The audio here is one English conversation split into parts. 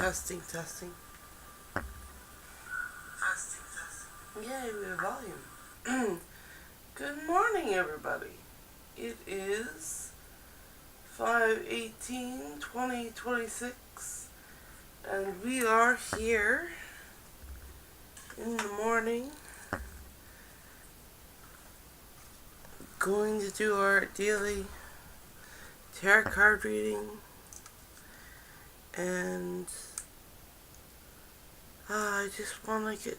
Testing, testing. Testing, testing. Yay, we have volume. Good morning, everybody. It is 5/18/2026, and we are here in the morning going to do our daily tarot card reading, and I just want to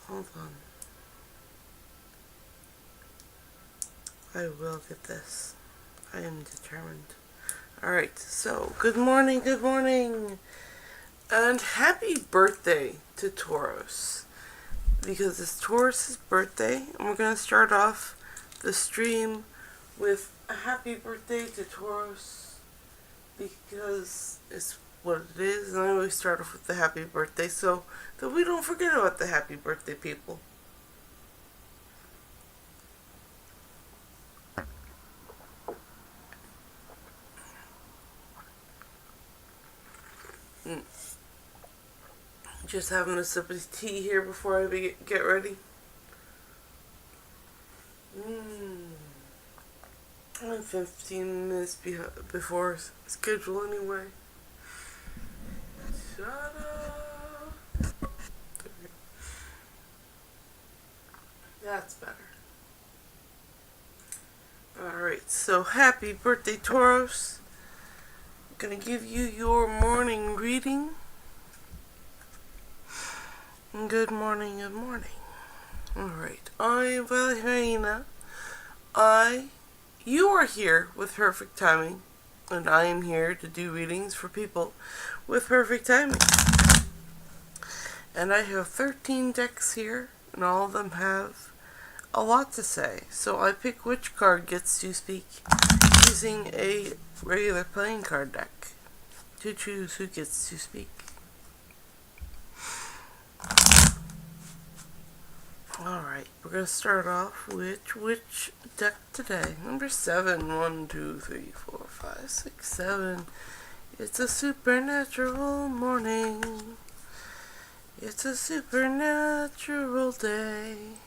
hold on. I will get this. I am determined. Alright, so good morning, and happy birthday to Taurus, because it's Taurus's birthday, and we're going to start off the stream with a happy birthday to Taurus, because it's what it is, and I always start off with the happy birthday so that we don't forget about the happy birthday people. Just having a sip of tea here before I get ready. I'm 15 minutes before schedule anyway. Shut up. That's better. Alright, so happy birthday, Taurus. I'm gonna give you your morning reading. Good morning, good morning. Alright, I am Valerina. You are here with perfect timing, and I am here to do readings for people with perfect timing. And I have 13 decks here, and all of them have a lot to say. So I pick which card gets to speak using a regular playing card deck to choose who gets to speak. Alright, we're going to start off with which deck today? Number 7. 1, 2, 3, 4, 5, 6, 7. It's a supernatural morning. It's a supernatural day.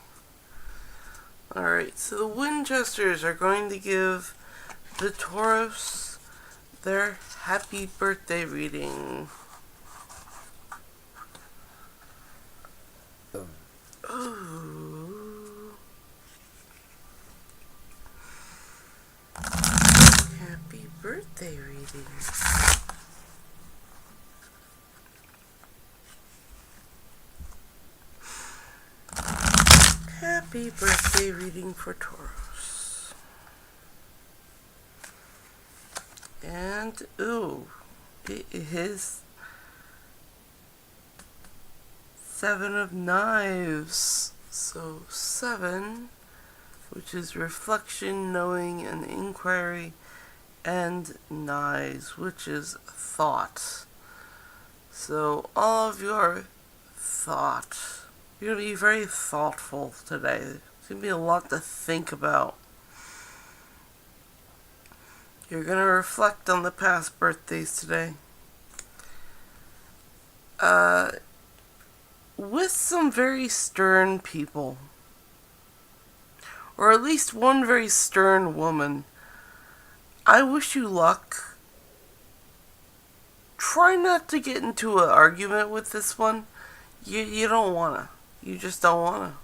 Alright, so the Winchesters are going to give the Taurus their happy birthday reading. Ooh. Happy birthday reading. Happy birthday reading for Taurus. And, it is 7 of Knives. So 7, which is reflection, knowing, and inquiry, and Knives, which is thought. So all of your thought. You're going to be very thoughtful today. There's going to be a lot to think about. You're going to reflect on the past birthdays today. With some very stern people. Or at least one very stern woman. I wish you luck. Try not to get into an argument with this one. You don't want to. You just don't want to.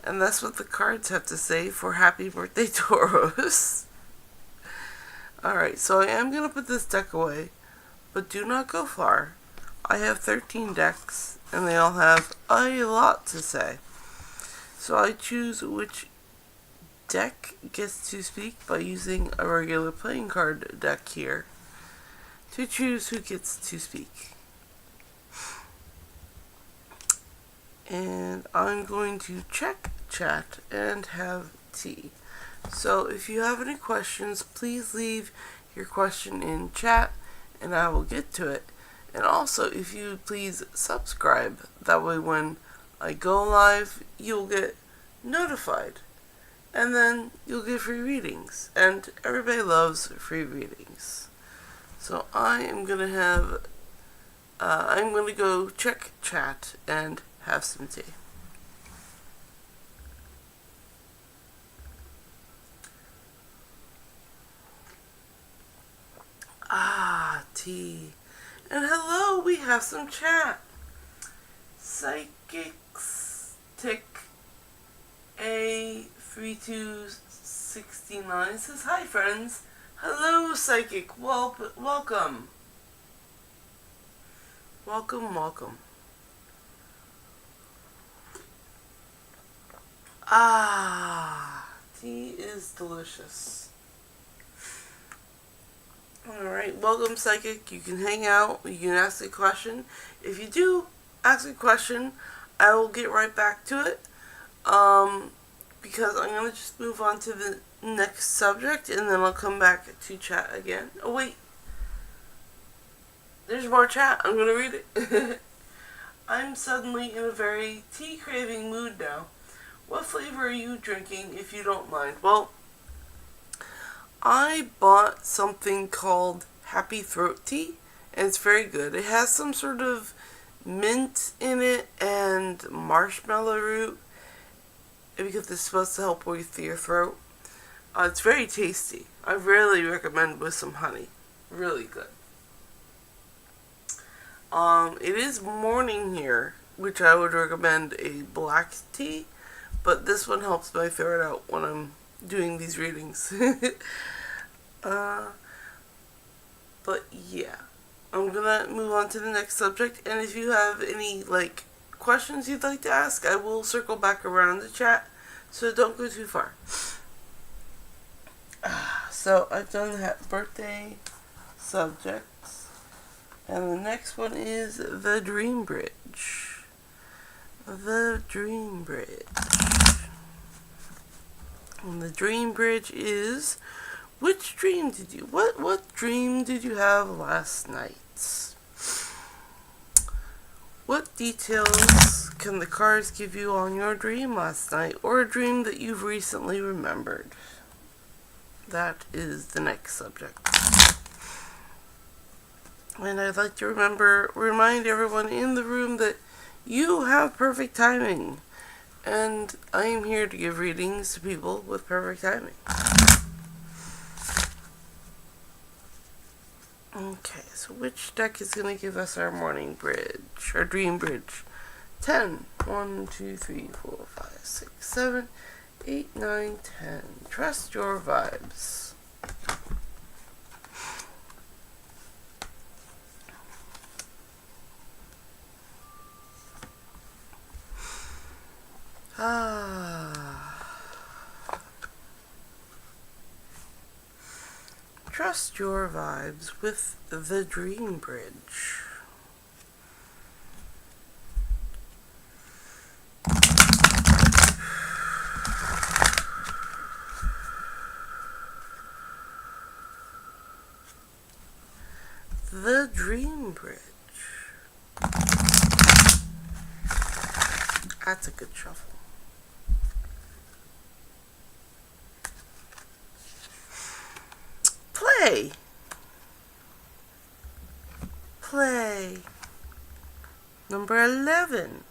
And that's what the cards have to say for happy birthday, Taurus. Alright, so I am going to put this deck away, but do not go far. I have 13 decks, and they all have a lot to say. So I choose which deck gets to speak by using a regular playing card deck here to choose who gets to speak. And I'm going to check chat and have tea. So if you have any questions, please leave your question in chat and I will get to it. And also, if you please subscribe, that way when I go live, you'll get notified. And then you'll get free readings. And everybody loves free readings. So I am going to have I'm going to go check chat and have some tea. Tea. And hello, we have some chat. Psychics Tick A3269 says, hi friends. Hello, Psychic. Welcome. Welcome. Tea is delicious. Alright, welcome, Psychic. You can hang out, you can ask a question. If you do ask a question, I will get right back to it. Because I'm going to just move on to the next subject, and then I'll come back to chat again. Oh, wait. There's more chat. I'm going to read it. I'm suddenly in a very tea-craving mood now. What flavor are you drinking, if you don't mind? Well, I bought something called Happy Throat Tea, and it's very good. It has some sort of mint in it and marshmallow root, because it's supposed to help with your throat. It's very tasty. I really recommend with some honey. Really good. It is morning here, which I would recommend a black tea, but this one helps my throat out when I'm doing these readings. But yeah, I'm gonna move on to the next subject, and if you have any questions you'd like to ask, I will circle back around the chat, so don't go too far. So I've done that birthday subjects, and the next one is the Dream Bridge. The Dream Bridge. And the Dream Bridge is, what dream did you have last night? What details can the cards give you on your dream last night, or a dream that you've recently remembered? That is the next subject. And I'd like to remind everyone in the room that you have perfect timing. And I am here to give readings to people with perfect timing. Okay, so which deck is going to give us our morning bridge, our dream bridge? 10. 1, 2, 3, 4, 5, 6, 7, 8, 9, 10. Trust your vibes. Trust your vibes with the Dream Bridge. The Dream Bridge. That's a good shuffle. Play. Number 11.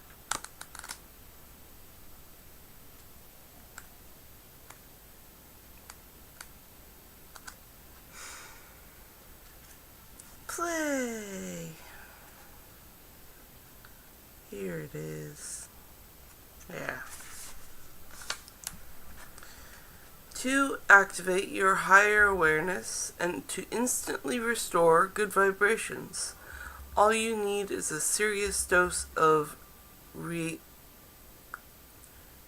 Play. Here it is. Yeah. To activate your higher awareness and to instantly restore good vibrations, all you need is a serious dose of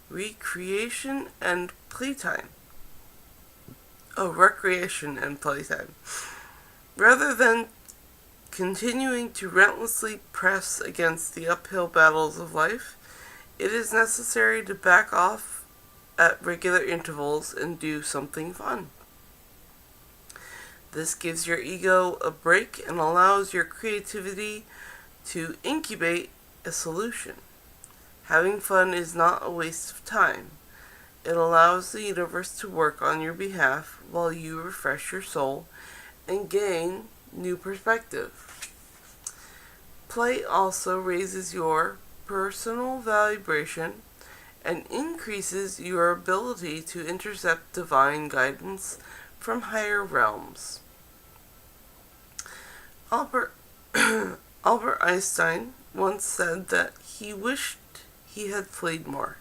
recreation and playtime. Recreation and playtime. Rather than continuing to relentlessly press against the uphill battles of life, it is necessary to back off at regular intervals and do something fun. This gives your ego a break and allows your creativity to incubate a solution. Having fun is not a waste of time. It allows the universe to work on your behalf while you refresh your soul and gain new perspective. Play also raises your personal vibration and increases your ability to intercept divine guidance from higher realms. Albert Albert Einstein once said that he wished he had played more,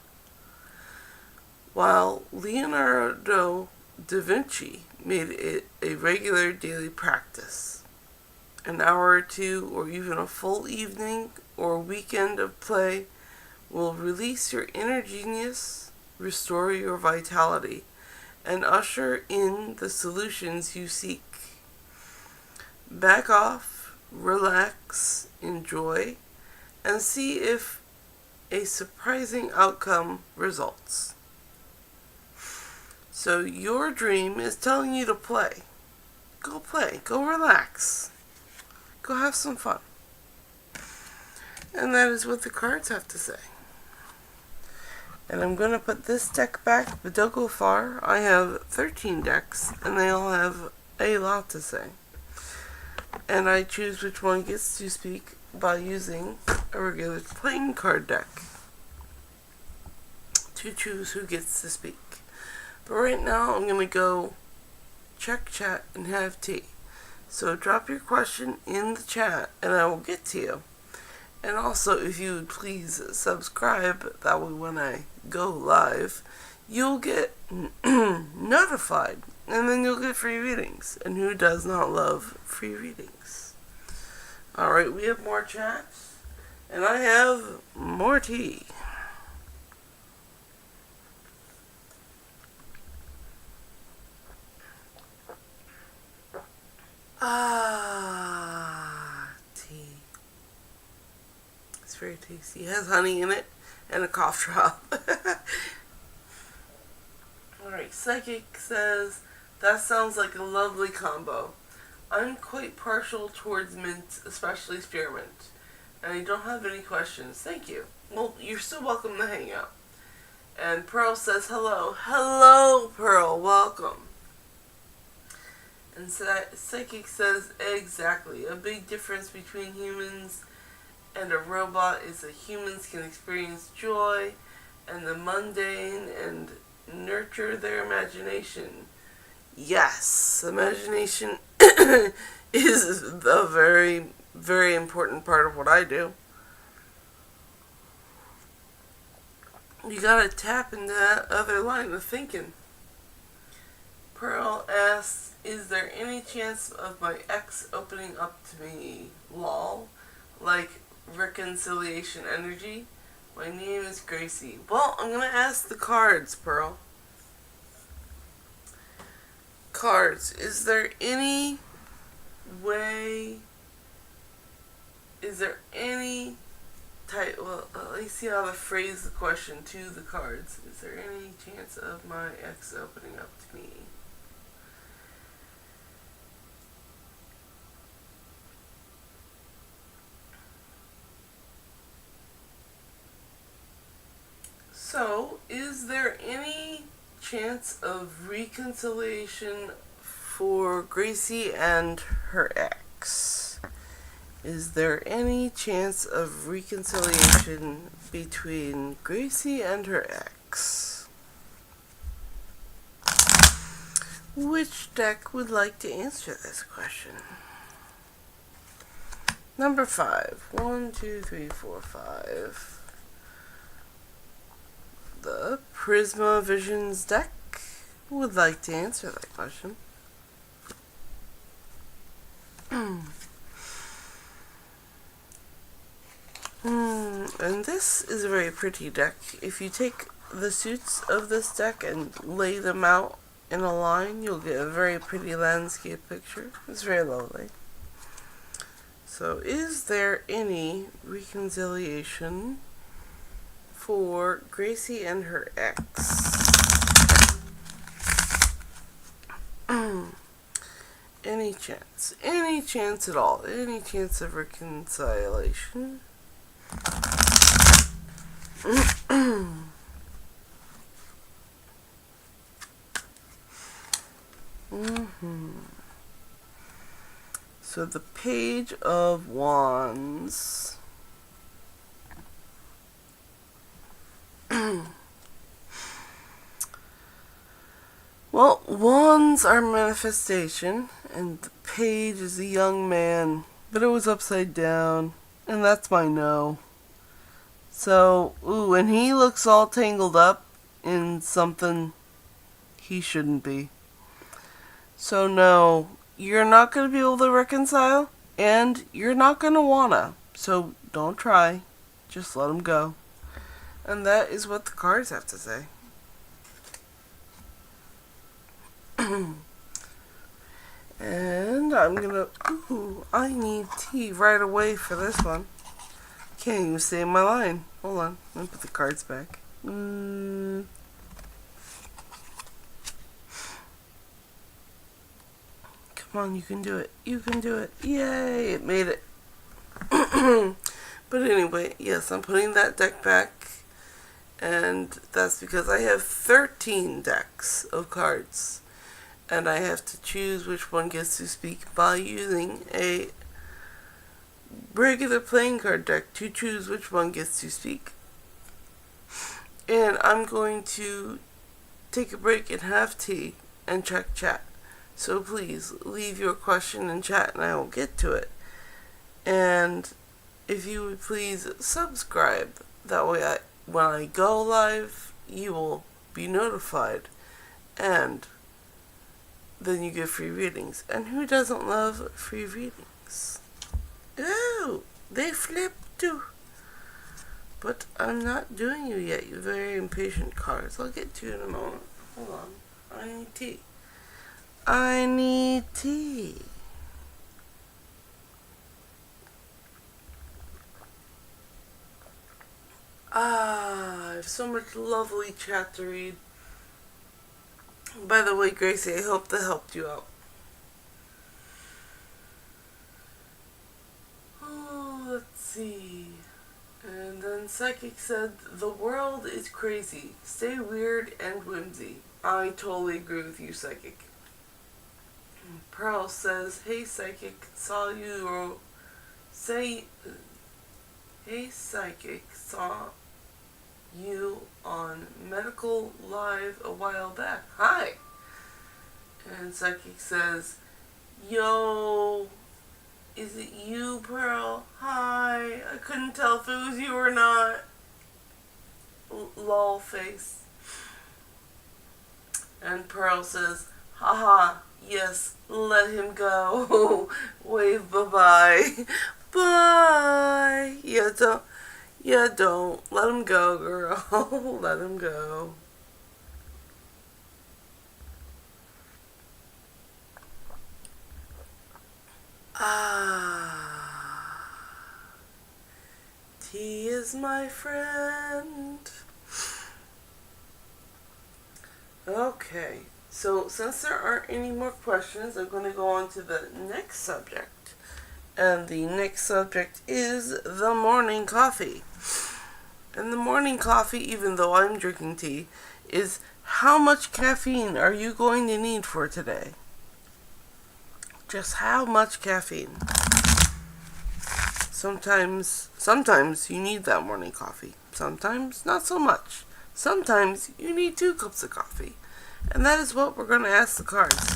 while Leonardo da Vinci made it a regular daily practice. An hour or two, or even a full evening or weekend of play will release your inner genius, restore your vitality, and usher in the solutions you seek. Back off, relax, enjoy, and see if a surprising outcome results. So your dream is telling you to play. Go play. Go relax. Go have some fun. And that is what the cards have to say. And I'm going to put this deck back, but don't go far. I have 13 decks, and they all have a lot to say. And I choose which one gets to speak by using a regular playing card deck to choose who gets to speak. But right now, I'm going to go check chat and have tea. So drop your question in the chat, and I will get to you. And also, if you would please subscribe, that way when I go live, you'll get notified, and then you'll get free readings. And who does not love free readings? Alright, we have more chats, and I have more tea. Tea. It's very tasty. It has honey in it and a cough drop. Alright, Psychic says, that sounds like a lovely combo. I'm quite partial towards mint, especially spearmint. And I don't have any questions. Thank you. Well, you're still welcome to hang out. And Pearl says hello. Hello, Pearl. Welcome. And Psychic says, exactly. A big difference between humans and a robot is that humans can experience joy and the mundane and nurture their imagination. Yes, imagination is a very, very important part of what I do. You gotta tap into that other line of thinking. Pearl asks, is there any chance of my ex opening up to me? Lol. Like reconciliation energy? My name is Gracie. Well, I'm gonna ask the cards, Pearl. Cards, is there any way, is there any type, well, let me see how to phrase the question to the cards. Is there any chance of my ex opening up to me? So, is there any chance of reconciliation for Gracie and her ex? Is there any chance of reconciliation between Gracie and her ex? Which deck would like to answer this question? Number 5. 1, 2, 3, 4, 5. The Prisma Visions deck would like to answer that question. And this is a very pretty deck. If you take the suits of this deck and lay them out in a line, you'll get a very pretty landscape picture. It's very lovely. So, is there any reconciliation for Gracie and her ex? Any chance? Any chance at all? Any chance of reconciliation? So the Page of Wands. Well, wands are manifestation, and the page is a young man, but it was upside down, and that's my no. So, and he looks all tangled up in something he shouldn't be. So no, you're not going to be able to reconcile, and you're not going to wanna. So don't try, just let him go. And that is what the cards have to say. And I'm gonna, I need tea right away for this one. Can't even say my line. Hold on, let me put the cards back. Come on, you can do it. You can do it. Yay, it made it. But anyway, yes, I'm putting that deck back. And that's because I have 13 decks of cards. And I have to choose which one gets to speak by using a regular playing card deck to choose which one gets to speak. And I'm going to take a break and have tea and check chat. So please leave your question in chat and I will get to it. And if you would please subscribe, that way when I go live, you will be notified. And then you get free readings. And who doesn't love free readings? Oh, they flipped too. But I'm not doing you yet, you very impatient cards. I'll get to you in a moment. Hold on. I need tea. I need tea. I have so much lovely chat to read. By the way, Gracie, I hope that helped you out. Oh, let's see. And then Psychic said, the world is crazy. Stay weird and whimsy. I totally agree with you, Psychic. Pearl says, hey, Psychic, saw you on Medical Live a while back. Hi. And Psychic says, yo, is it you, Pearl? Hi. I couldn't tell if it was you or not. Lol face. And Pearl says, haha, yes, let him go. Wave bye-bye. Bye. Yeah, don't. Let him go, girl. Let him go. Tea is my friend. Okay, so since there aren't any more questions, I'm going to go on to the next subject. And the next subject is the morning coffee. And the morning coffee, even though I'm drinking tea, is how much caffeine are you going to need for today? Just how much caffeine? Sometimes you need that morning coffee. Sometimes not so much. Sometimes you need 2 cups of coffee. And that is what we're going to ask the cards.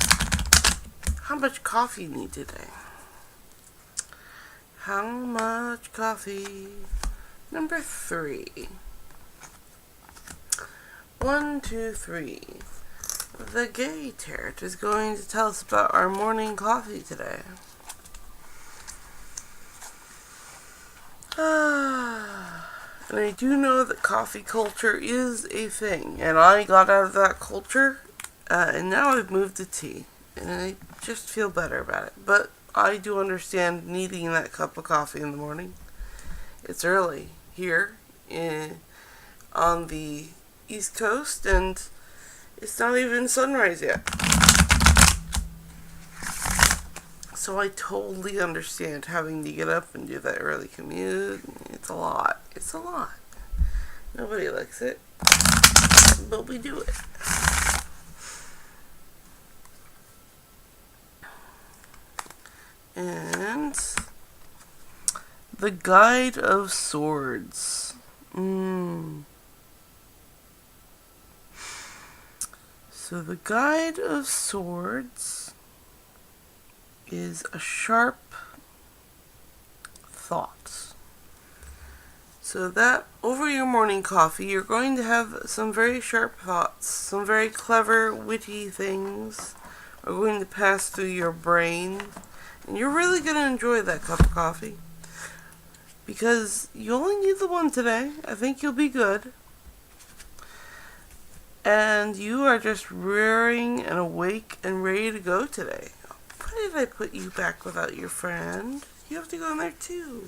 How much coffee you need today? How much coffee? Number 3. 1, 2, 3. The Gay Tarot is going to tell us about our morning coffee today. And I do know that coffee culture is a thing, and I got out of that culture, and now I've moved to tea, and I just feel better about it. But I do understand needing that cup of coffee in the morning. It's early here on the East Coast, and it's not even sunrise yet. So I totally understand having to get up and do that early commute. It's a lot. It's a lot. Nobody likes it, but we do it. And and the Guide of Swords. So the Guide of Swords is a sharp thought. So that over your morning coffee, you're going to have some very sharp thoughts, some very clever, witty things are going to pass through your brain, and you're really going to enjoy that cup of coffee. Because you only need the one today. I think you'll be good. And you are just rearing and awake and ready to go today. Why did I put you back without your friend? You have to go in there too.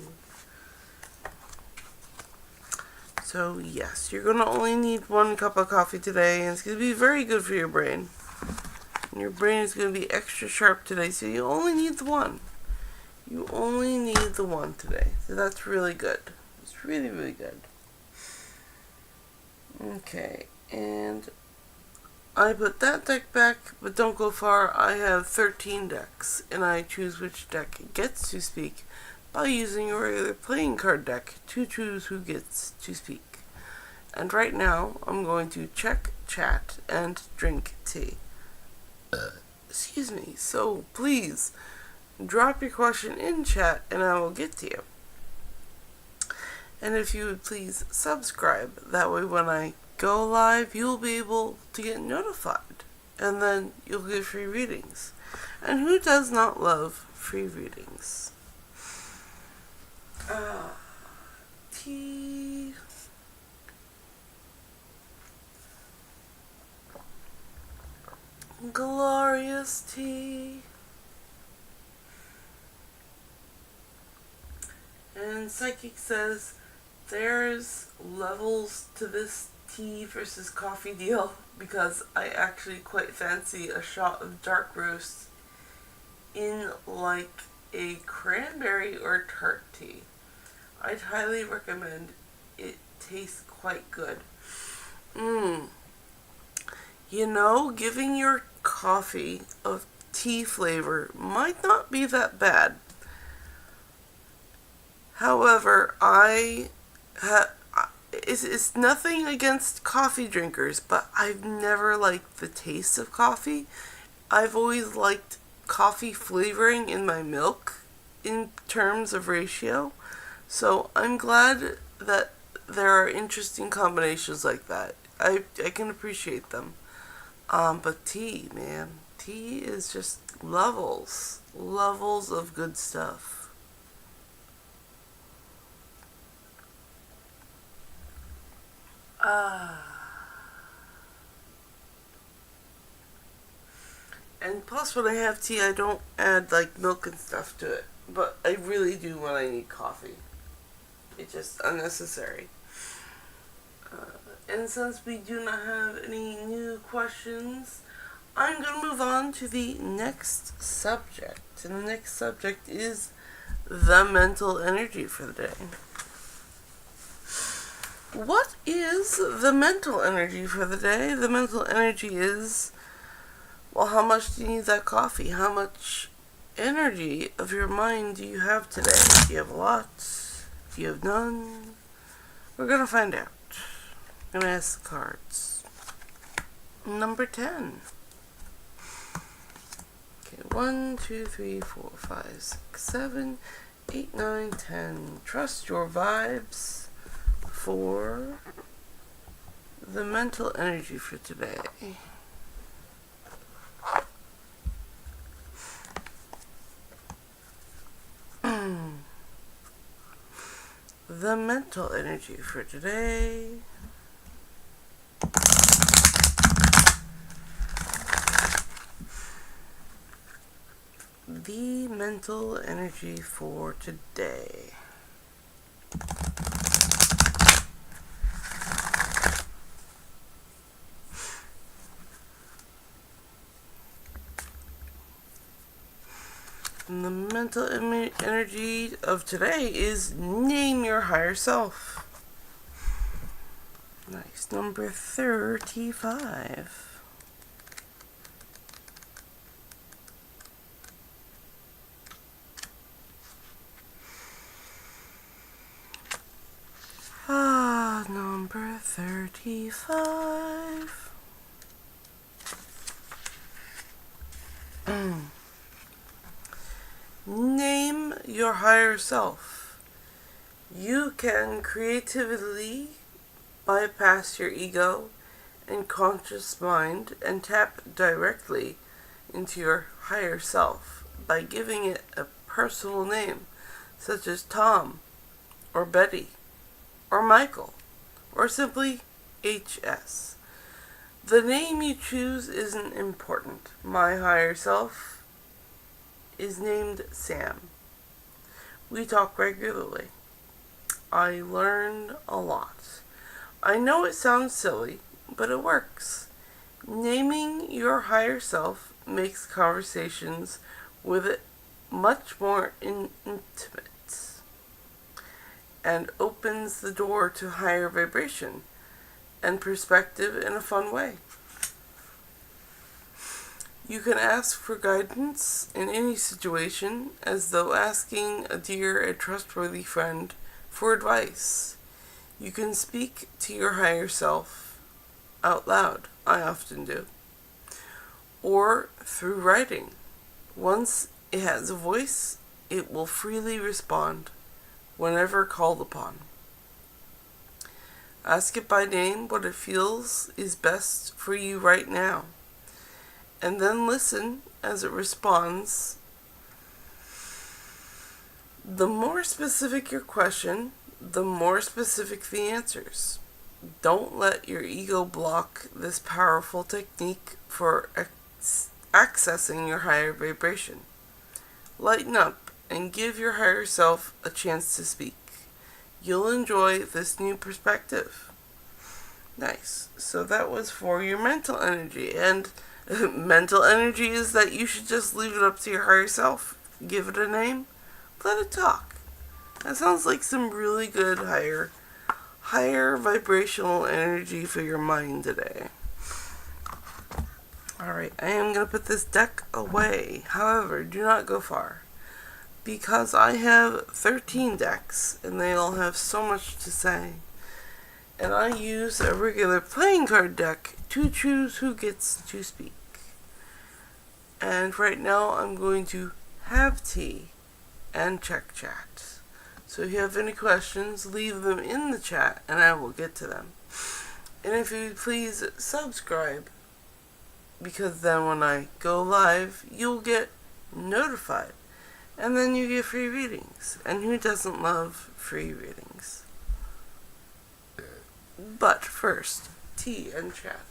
So yes, you're going to only need one cup of coffee today, and it's going to be very good for your brain. And your brain is going to be extra sharp today, so you only need the one. You only need the one today. So that's really good. It's really, really good. Okay, and I put that deck back, but don't go far. I have 13 decks, and I choose which deck gets to speak by using a regular playing card deck to choose who gets to speak. And right now, I'm going to check, chat, and drink tea. Excuse me. So please, drop your question in chat, and I will get to you. And if you would please subscribe, that way when I go live, you'll be able to get notified. And then you'll get free readings. And who does not love free readings? Tea. Glorious tea. And Psychic says there's levels to this tea versus coffee deal, because I actually quite fancy a shot of dark roast in like a cranberry or tart tea. I'd highly recommend. It tastes quite good. You know, giving your coffee a tea flavor might not be that bad. However, it's nothing against coffee drinkers, but I've never liked the taste of coffee. I've always liked coffee flavoring in my milk in terms of ratio. So I'm glad that there are interesting combinations like that. I can appreciate them. But tea, man. Tea is just levels of good stuff. And plus when I have tea, I don't add like milk and stuff to it. But I really do when I need coffee. It's just unnecessary. And since we do not have any new questions, I'm going to move on to the next subject. And the next subject is the mental energy for the day. What is the mental energy for the day? The mental energy is, well, how much do you need that coffee? How much energy of your mind do you have today? Do you have a lot? Do you have none? We're going to find out. I'm going to ask the cards. Number 10. Okay, 1, 2, 3, 4, 5, 6, 7, 8, 9, 10. Trust your vibes for the mental energy for today. The mental energy for today. The mental energy for today. And the mental energy of today is name your higher self. Nice. Number 35. 35. Name your higher self. You can creatively bypass your ego and conscious mind and tap directly into your higher self by giving it a personal name, such as Tom, or Betty, or Michael, or simply HS. The name you choose isn't important. My higher self is named Sam. We talk regularly. I learn a lot. I know it sounds silly, but it works. Naming your higher self makes conversations with it much more intimate and opens the door to higher vibration and perspective in a fun way. You can ask for guidance in any situation as though asking a dear and trustworthy friend for advice. You can speak to your higher self out loud. I often do. Or through writing. Once it has a voice, it will freely respond whenever called upon. Ask it by name what it feels is best for you right now, and then listen as it responds. The more specific your question, the more specific the answers. Don't let your ego block this powerful technique for accessing your higher vibration. Lighten up and give your higher self a chance to speak. You'll enjoy this new perspective. Nice. So that was for your mental energy. And mental energy is that you should just leave it up to your higher self. Give it a name. Let it talk. That sounds like some really good higher vibrational energy for your mind today. Alright, I am going to put this deck away. However, do not go far, because I have 13 decks, and they all have so much to say. And I use a regular playing card deck to choose who gets to speak. And right now, I'm going to have tea and check chat. So if you have any questions, leave them in the chat, and I will get to them. And if you please subscribe, because then when I go live, you'll get notified. And then you get free readings. And who doesn't love free readings? But first, tea and chat.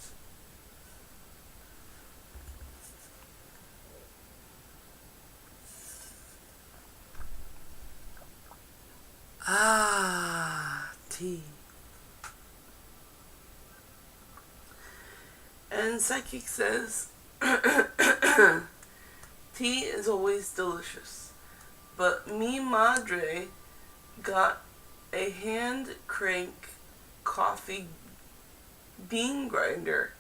Tea. And Psychic says, tea is always delicious, but mi madre got a hand crank coffee bean grinder,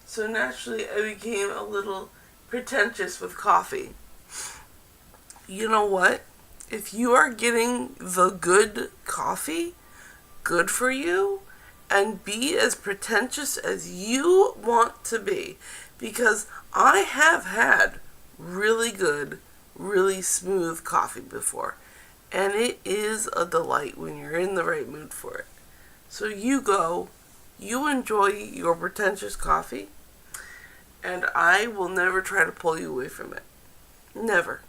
so naturally I became a little pretentious with coffee. You know what? If you are getting the good coffee, good for you, and be as pretentious as you want to be. Because I have had really good, really smooth coffee before. And it is a delight when you're in the right mood for it. So you go, you enjoy your pretentious coffee, and I will never try to pull you away from it. Never.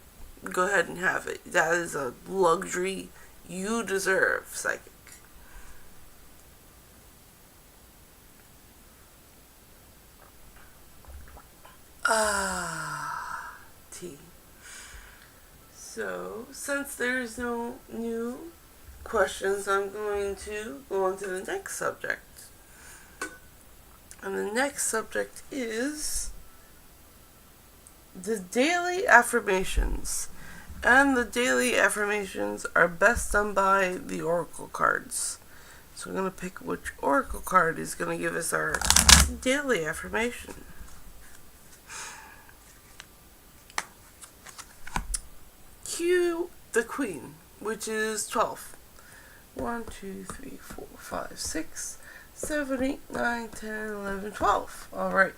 Go ahead and have it. That is a luxury you deserve, Psychic. Tea. So, since there's no new questions, I'm going to go on to the next subject. And the next subject is the daily affirmations. And the daily affirmations are best done by the oracle cards. So we're going to pick which oracle card is going to give us our daily affirmation. Cue the Queen, which is 12. 1, 2, 3, 4, 5, 6, 7, 8, 9, 10, 11, 12. Alright.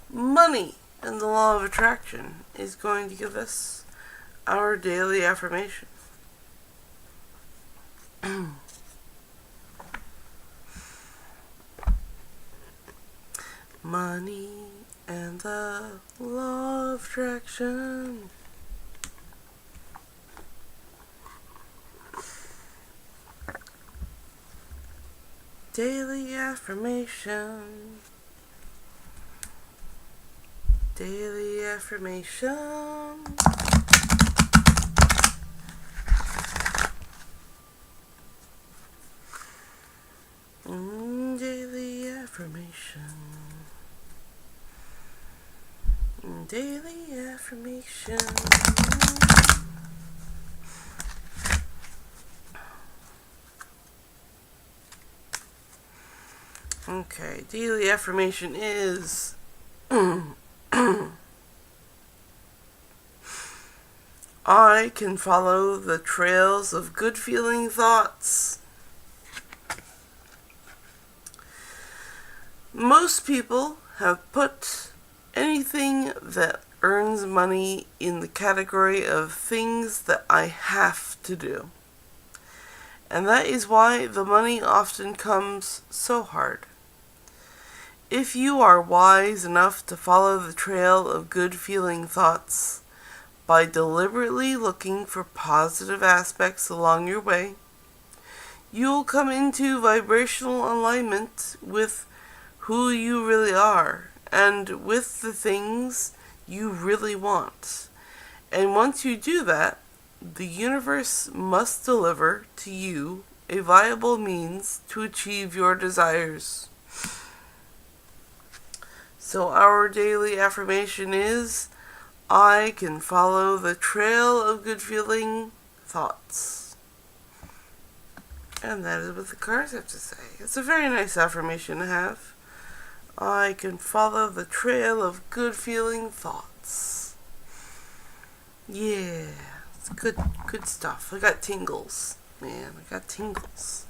Money and the law of attraction is going to give us our daily affirmation. Money and the law of attraction. Daily affirmation. Daily affirmation. Daily affirmation. Daily affirmation. Okay, daily affirmation is I can follow the trails of good feeling thoughts. Most people have put anything that earns money in the category of things that I have to do. And that is why the money often comes so hard. If you are wise enough to follow the trail of good feeling thoughts by deliberately looking for positive aspects along your way, you will come into vibrational alignment with who you really are and with the things you really want. And once you do that, the universe must deliver to you a viable means to achieve your desires. So our daily affirmation is, I can follow the trail of good feeling thoughts. And that is what the cards have to say. It's a very nice affirmation to have. I can follow the trail of good feeling thoughts. Yeah, it's good stuff. I got tingles. Man, I got tingles.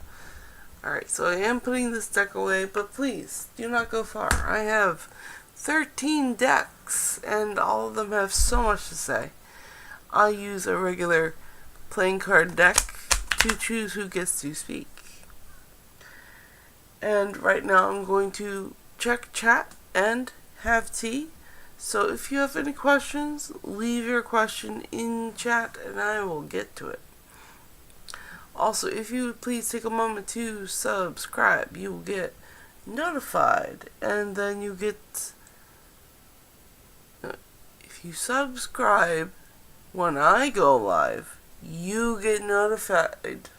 Alright, so I am putting this deck away, but please, do not go far. I have 13 decks, and all of them have so much to say. I use a regular playing card deck to choose who gets to speak. And right now I'm going to check chat and have tea. So if you have any questions, leave your question in chat and I will get to it. Also, if you would please take a moment to subscribe, you will get notified, and then you get, if you subscribe when I go live, you get notified,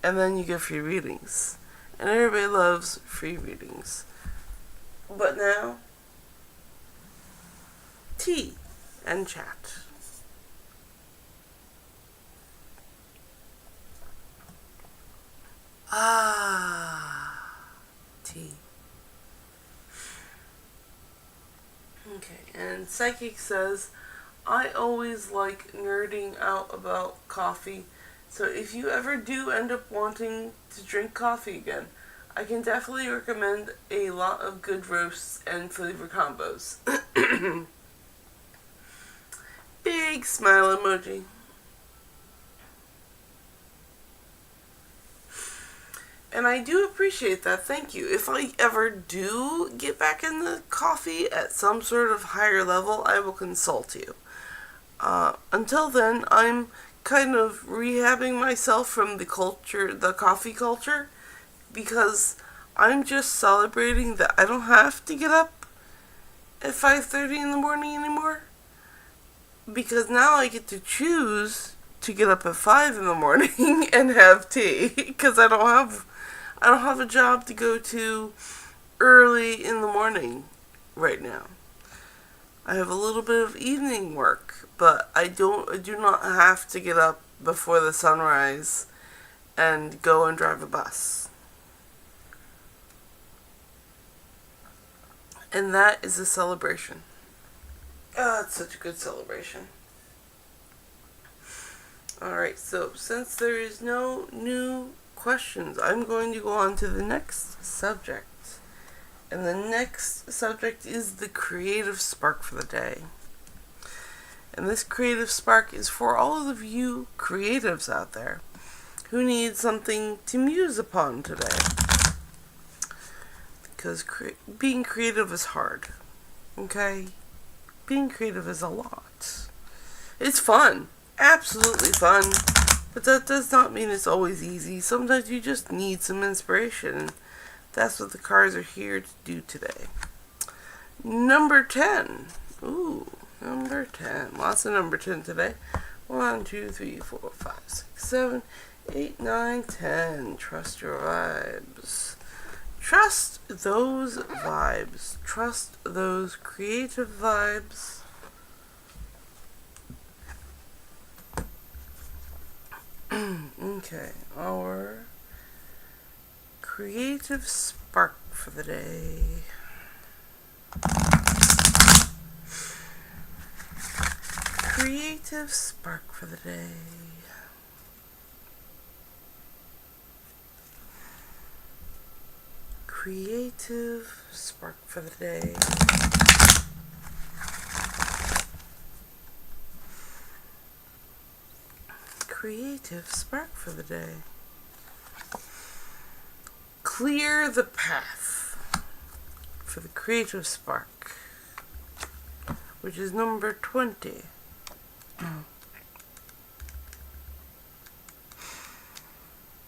and then you get free readings. And everybody loves free readings. But now, tea and chat. Tea. Okay, and Psychic says, I always like nerding out about coffee, so if you ever do end up wanting to drink coffee again, I can definitely recommend a lot of good roasts and flavor combos. Big smile emoji. And I do appreciate that, thank you. If I ever do get back in the coffee at some sort of higher level, I will consult you. Until then, I'm kind of rehabbing myself from the coffee culture, because I'm just celebrating that I don't have to get up at 5:30 in the morning anymore. Because now I get to choose to get up at 5 in the morning and have tea, because I don't have a job to go to early in the morning right now. I have a little bit of evening work, but I do not have to get up before the sunrise and go and drive a bus. And that is a celebration. Oh, it's such a good celebration. Alright, so since there is no new questions, I'm going to go on to the next subject. And the next subject is the creative spark for the day. And this creative spark is for all of you creatives out there who need something to muse upon today. Because being creative is hard. Okay? Being creative is a lot. It's fun. Absolutely fun. But that does not mean it's always easy. Sometimes you just need some inspiration. That's what the cards are here to do today. Number 10. Ooh, number 10. Lots of number 10 today. 1, 2, 3, 4, 5, 6, 7, 8, 9, 10. Trust your vibes. Trust those vibes. Trust those creative vibes. Okay, our creative spark for the day. Creative spark for the day. Creative spark for the day. Creative spark for the day. Clear the path for the creative spark, which is number 20.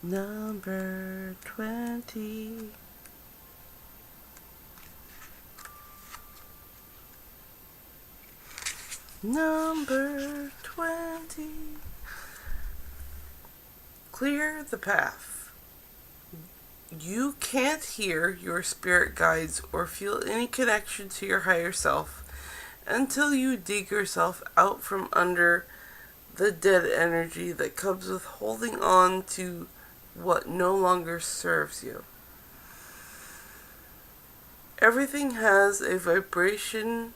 Number 20. Number 20. Clear the path. You can't hear your spirit guides or feel any connection to your higher self until you dig yourself out from under the dead energy that comes with holding on to what no longer serves you. Everything has a vibration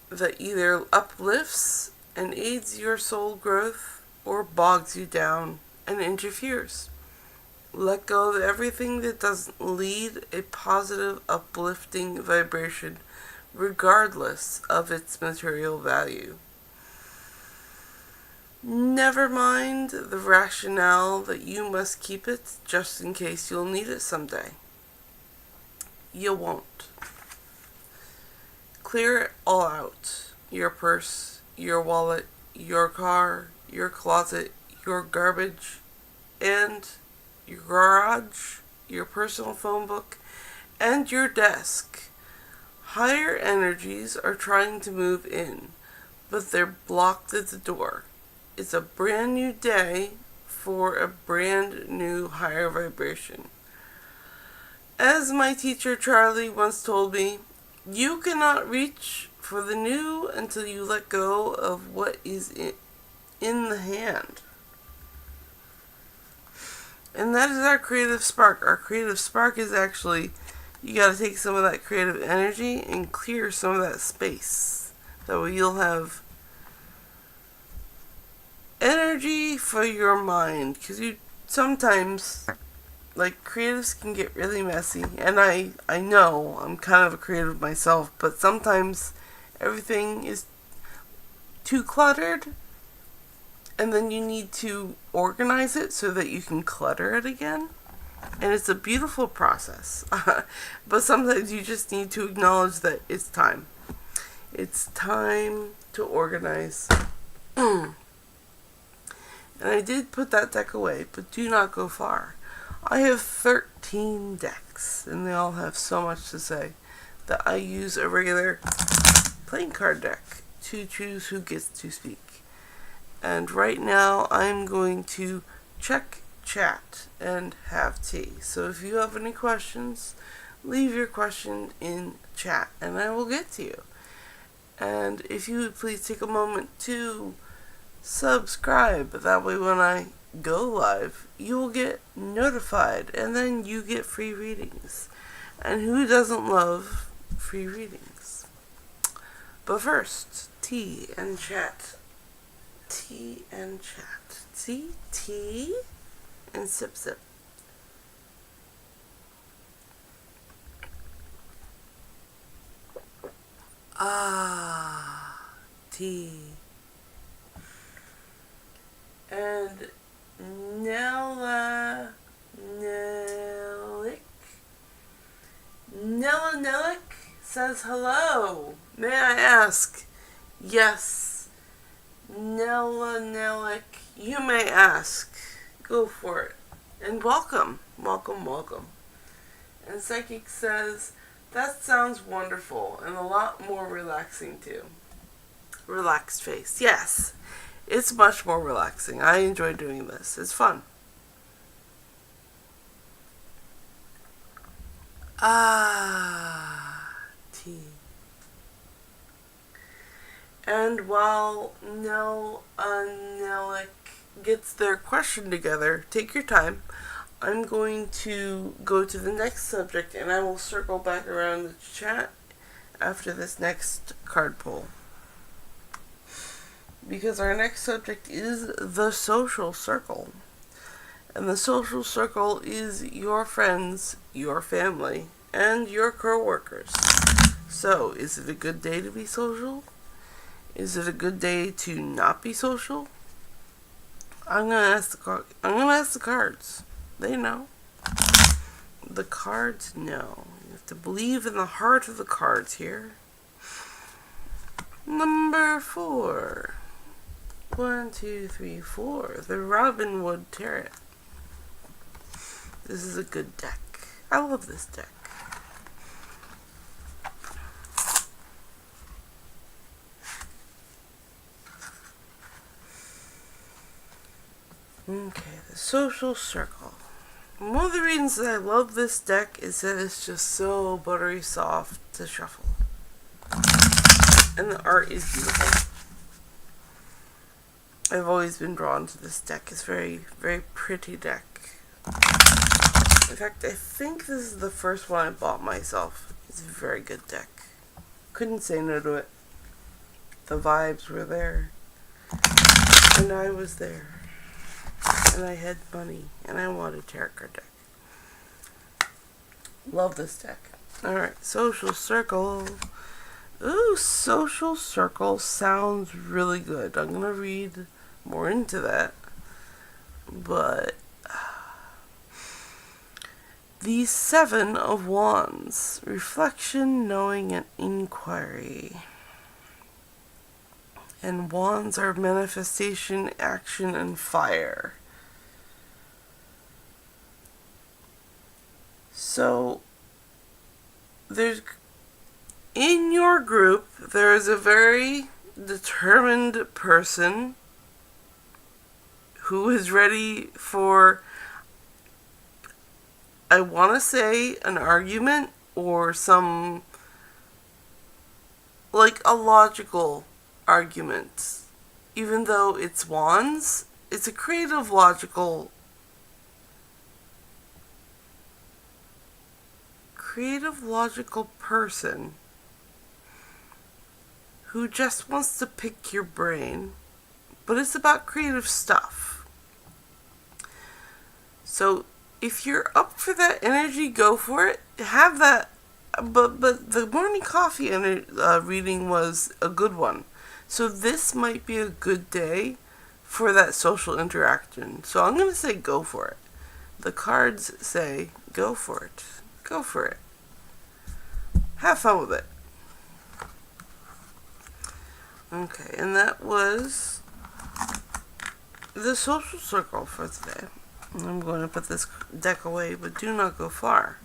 that either uplifts and aids your soul growth or bogs you down and interferes. Let go of everything that doesn't lead a positive, uplifting vibration, regardless of its material value. Never mind the rationale that you must keep it just in case you'll need it someday. You won't. Clear it all out. Your purse, your wallet, your car, your closet, your garbage, and your garage, your personal phone book, and your desk. Higher energies are trying to move in, but they're blocked at the door. It's a brand new day for a brand new higher vibration. As my teacher Charlie once told me, you cannot reach for the new until you let go of what is in the hand. And that is our creative spark. Our creative spark is actually, you got to take some of that creative energy and clear some of that space. That way you'll have energy for your mind. Because you sometimes, like, creatives can get really messy. And I know I'm kind of a creative myself, but sometimes everything is too cluttered. And then you need to organize it so that you can clutter it again. And it's a beautiful process. But sometimes you just need to acknowledge that it's time. It's time to organize. And I did put that deck away, but do not go far. I have 13 decks, and they all have so much to say that I use a regular playing card deck to choose who gets to speak. And right now, I'm going to check chat and have tea. So if you have any questions, leave your question in chat, and I will get to you. And if you would please take a moment to subscribe. That way when I go live, you will get notified, and then you get free readings. And who doesn't love free readings? But first, tea and chat. Tea and chat. Tea and sip sip. T. And Nella Nellick. Nella Nellick says hello. May I ask? Yes. Nella Nellick, you may ask. Go for it. And welcome. Welcome, welcome. And Psychic says, that sounds wonderful and a lot more relaxing too. Relaxed face. Yes. It's much more relaxing. I enjoy doing this. It's fun. T. And while Nellick gets their question together, take your time. I'm going to go to the next subject and I will circle back around the chat after this next card pull. Because our next subject is the social circle. And the social circle is your friends, your family, and your co-workers. So, is it a good day to be social? Is it a good day to not be social? I'm gonna ask the cards. They know. The cards know. You have to believe in the heart of the cards here. Number 4. 1, 2, 3, 4. The Robin Wood Tarot. This is a good deck. I love this deck. Okay, the social circle. One of the reasons that I love this deck is that it's just so buttery soft to shuffle. And the art is beautiful. I've always been drawn to this deck. It's very, very pretty deck. In fact, I think this is the first one I bought myself. It's a very good deck. Couldn't say no to it. The vibes were there. And I was there. And I had money. And I wanted a tarot card deck. Love this deck. Alright, social circle. Ooh, social circle sounds really good. I'm going to read more into that. But the 7 of Wands. Reflection, knowing, and inquiry. And wands are manifestation, action, and fire. So, in your group, there is a very determined person who is ready for, I want to say, an argument or some, like a logical argument. Even though it's wands, it's a creative, logical person who just wants to pick your brain, but it's about creative stuff. So if you're up for that energy, go for it. Have that. But the morning coffee reading was a good one. So this might be a good day for that social interaction. So I'm going to say go for it. The cards say go for it. Go for it. Have fun with it. Okay, and that was the social circle for today. I'm going to put this deck away, but do not go far.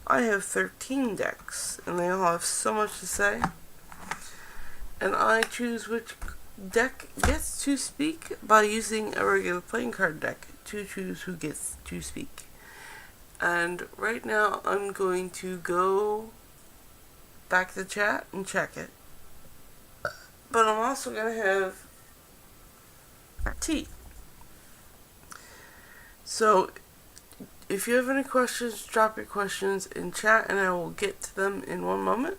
I have 13 decks, and they all have so much to say. And I choose which deck gets to speak by using a regular playing card deck to choose who gets to speak. And right now, I'm going to go back to chat and check it. But I'm also going to have tea. So, if you have any questions, drop your questions in chat and I will get to them in one moment.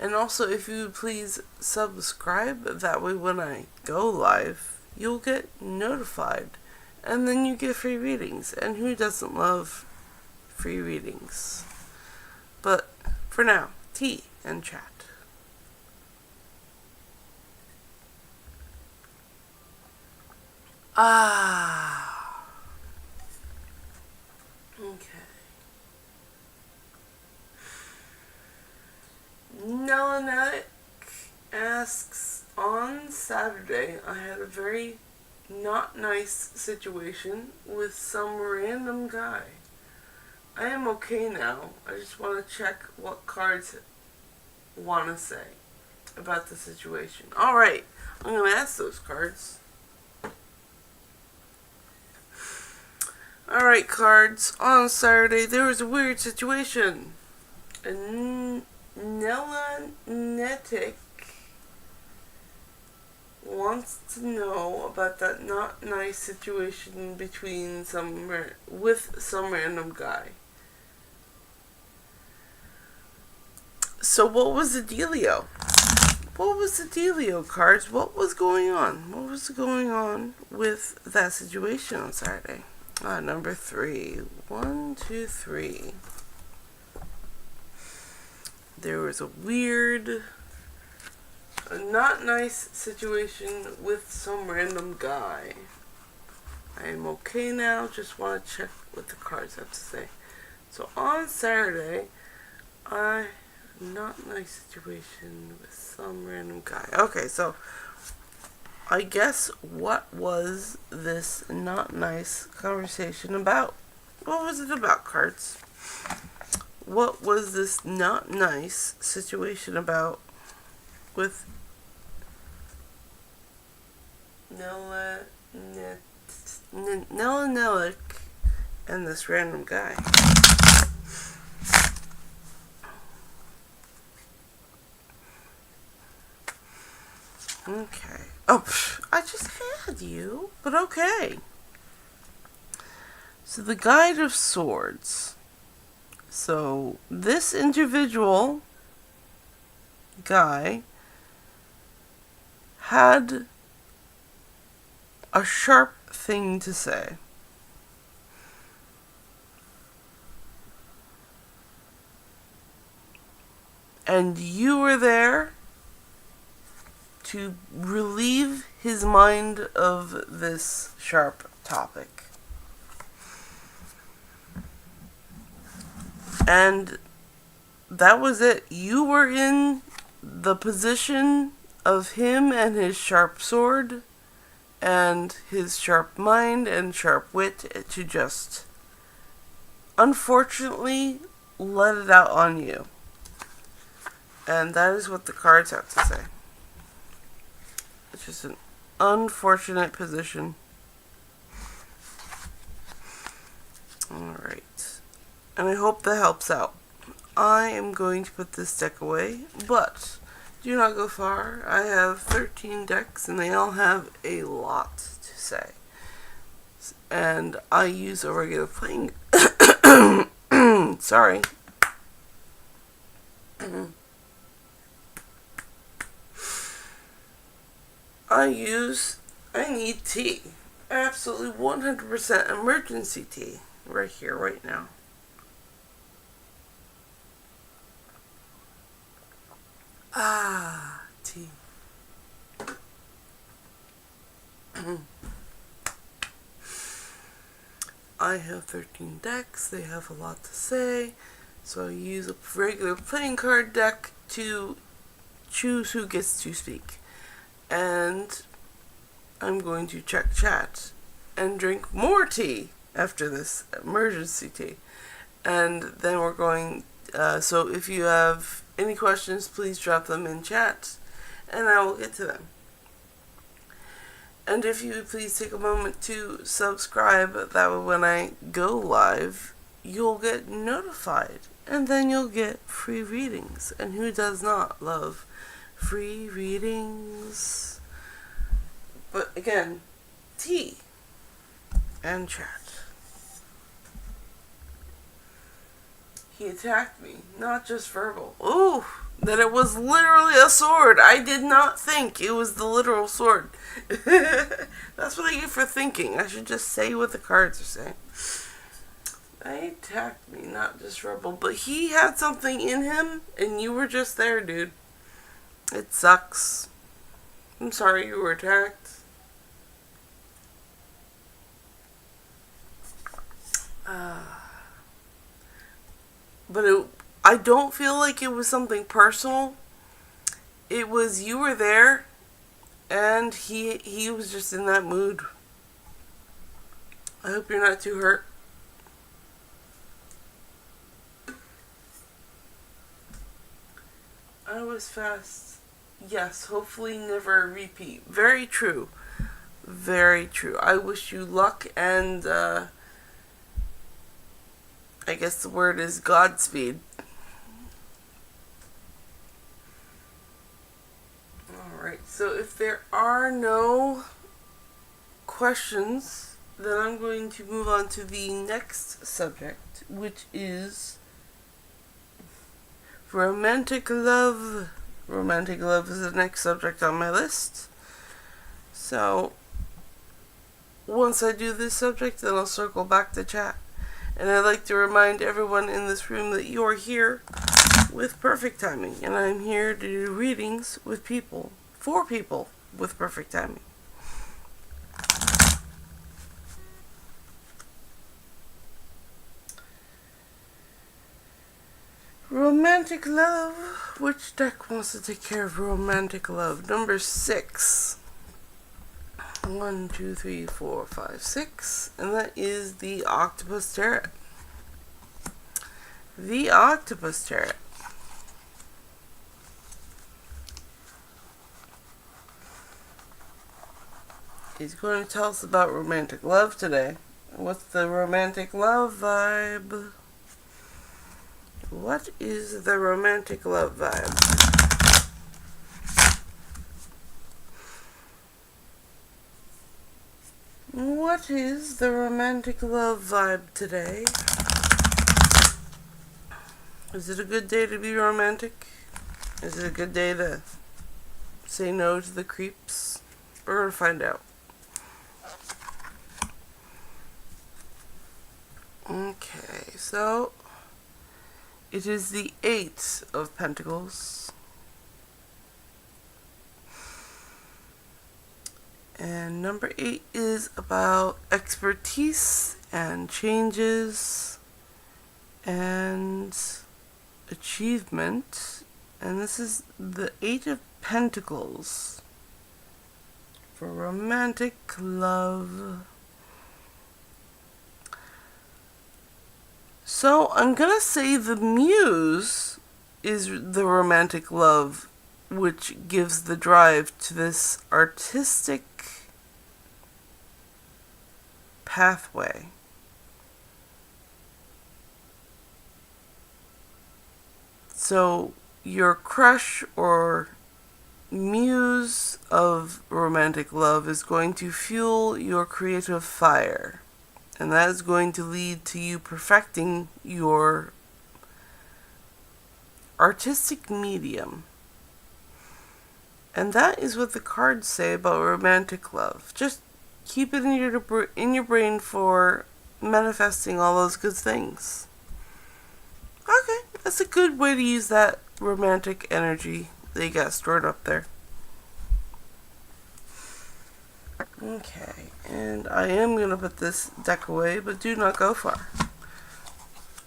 And also, if you would please subscribe, that way when I go live, you'll get notified. And then you get free readings. And who doesn't love free readings? But for now, tea. and chat. Okay. Nelanetic asks, on Saturday, I had a very not nice situation with some random guy. I am okay now. I just want to check what cards want to say about the situation. Alright, I'm going to ask those cards. Alright, cards. On Saturday, there was a weird situation. A Nelanetic wants to know about that not nice situation between with some random guy. So what was the dealio? What was the dealio, cards? What was going on? What was going on with that situation on Saturday? Number 3. 1, 2, 3. There was a weird, not nice situation with some random guy. I am okay now. Just want to check what the cards have to say. So on Saturday, not nice situation with some random guy. Okay, so I guess what was this not nice conversation about? What was it about, cards? What was this not nice situation about with Nelanetic and this random guy? Okay. Oh, I just had you, but okay. So the Guide of Swords. So this individual guy had a sharp thing to say. And you were there to relieve his mind of this sharp topic. And that was it. You were in the position of him and his sharp sword and his sharp mind and sharp wit to just, unfortunately, let it out on you. And that is what the cards have to say. It's just an unfortunate position. Alright. And I hope that helps out. I am going to put this deck away, but do not go far. I have 13 decks, and they all have a lot to say. And I use a regular playing... Sorry. I need tea. Absolutely 100% emergency tea. Right here, right now. Tea. I have 13 decks. They have a lot to say. So I use a regular playing card deck to choose who gets to speak. And I'm going to check chat and drink more tea after this emergency tea. And then we're going, so if you have any questions, please drop them in chat and I will get to them. And if you would please take a moment to subscribe, that way when I go live, you'll get notified. And then you'll get free readings. And who does not love free readings? But again, tea and chat. He attacked me, not just verbal. Ooh, that it was literally a sword. I did not think it was the literal sword. That's what I get for thinking. I should just say what the cards are saying. They attacked me, not just Rebel. But he had something in him, and you were just there, dude. It sucks. I'm sorry you were attacked. But I don't feel like it was something personal. It was you were there, and he was just in that mood. I hope you're not too hurt. I was fast. Yes, hopefully never repeat. Very true. Very true. I wish you luck and, I guess the word is Godspeed. Alright, so if there are no questions, then I'm going to move on to the next subject, which is romantic love. Romantic love is the next subject on my list. So, once I do this subject, then I'll circle back to chat. And I'd like to remind everyone in this room that you are here with perfect timing. And I'm here to do readings with people, for people with perfect timing. Romantic love. Which deck wants to take care of romantic love? Number 6. 1, 2, 3, 4, 5, 6. And that is the Octopus Tarot. The Octopus Tarot. He's going to tell us about romantic love today. What's the romantic love vibe? What is the romantic love vibe? What is the romantic love vibe today? Is it a good day to be romantic? Is it a good day to say no to the creeps? We're going to find out. Okay, so it is the 8 of Pentacles. And number 8 is about expertise and changes and achievement. And this is the 8 of Pentacles for romantic love. So I'm gonna say the muse is the romantic love, which gives the drive to this artistic pathway. So your crush or muse of romantic love is going to fuel your creative fire. And that is going to lead to you perfecting your artistic medium. And that is what the cards say about romantic love. Just keep it in your brain for manifesting all those good things. Okay, that's a good way to use that romantic energy that you got stored up there. Okay, and I am going to put this deck away, but do not go far.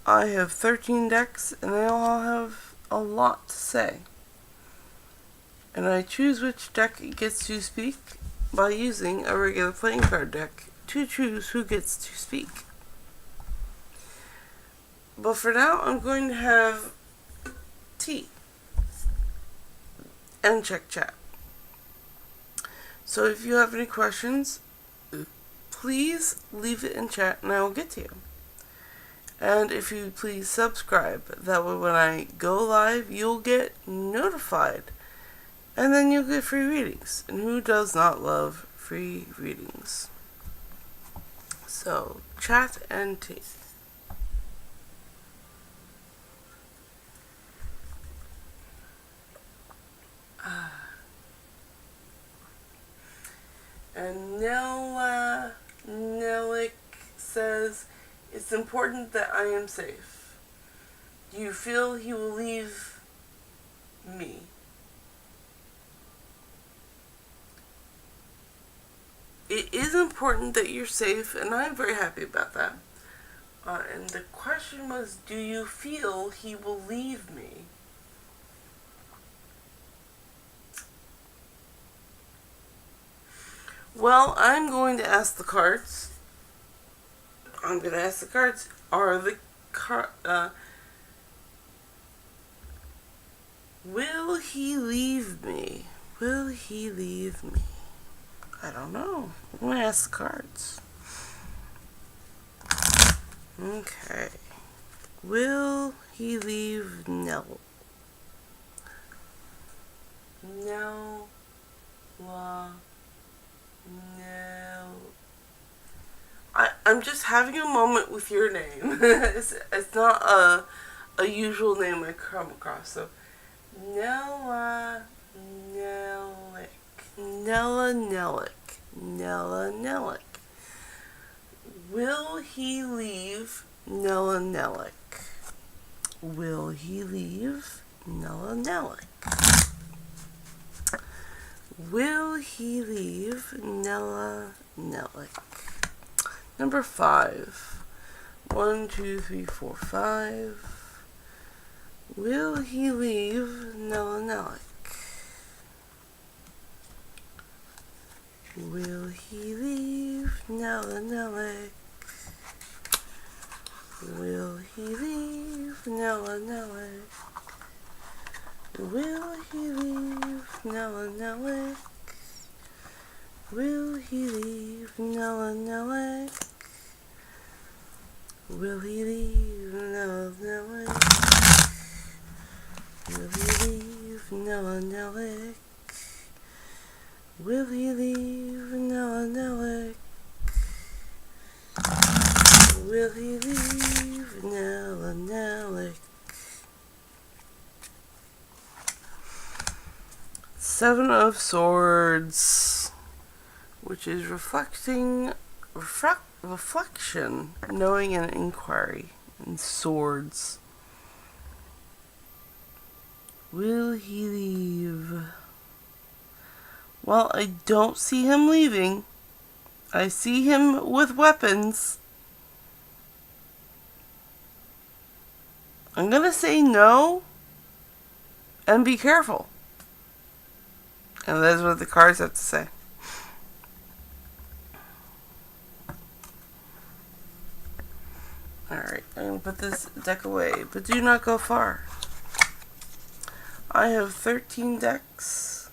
I have 13 decks, and they all have a lot to say. And I choose which deck gets to speak by using a regular playing card deck to choose who gets to speak. But for now, I'm going to have tea and check chat. So if you have any questions, please leave it in chat and I will get to you. And if you please subscribe, that way when I go live, you'll get notified. And then you'll get free readings. And who does not love free readings? So, chat and tea. And Nelick says, It's important that I am safe. Do you feel he will leave me? It is important that you're safe, and I'm very happy about that. And the question was, do you feel he will leave me? Well, I'm going to ask the cards. Are the will he leave me? Will he leave me? I don't know. I'm going to ask the cards. Okay. Will he leave Nell? No. No. I'm just having a moment with your name. it's not a usual name I come across. So, Nella Nellick. Nella Nellick. Nella Nellick. Will he leave Nella Nellick? Will he leave Nella Nellick? Will he leave Nella Nellick? Number 5. 1, 2, 3, 4, 5. Will he leave Nella Nellick? Will he leave Nella Nellick? Will he leave Nella Nellick? Will he leave Nella Nellick? Will he leave Nella Nellick? Will he leave Nella Nellick? Will he leave Nella Nellick? Will he leave Nella Nellick? Will he leave Nella Nellick? 7 of Swords, which is reflection, knowing and inquiry, and Swords. Will he leave? Well, I don't see him leaving. I see him with weapons. I'm gonna say no, and be careful. And that's what the cards have to say. Alright, I'm going to put this deck away, but do not go far. I have 13 decks.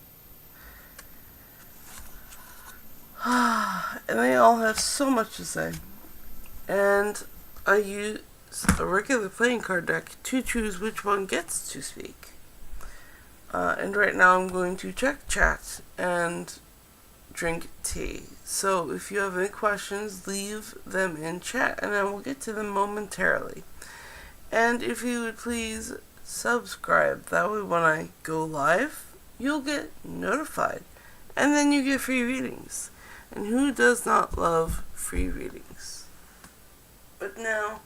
And they all have so much to say. And I use a regular playing card deck to choose which one gets to speak. And right now I'm going to check chat and drink tea. So if you have any questions, leave them in chat and I will get to them momentarily. And if you would please subscribe, that way when I go live, you'll get notified. And then you get free readings. And who does not love free readings? But now,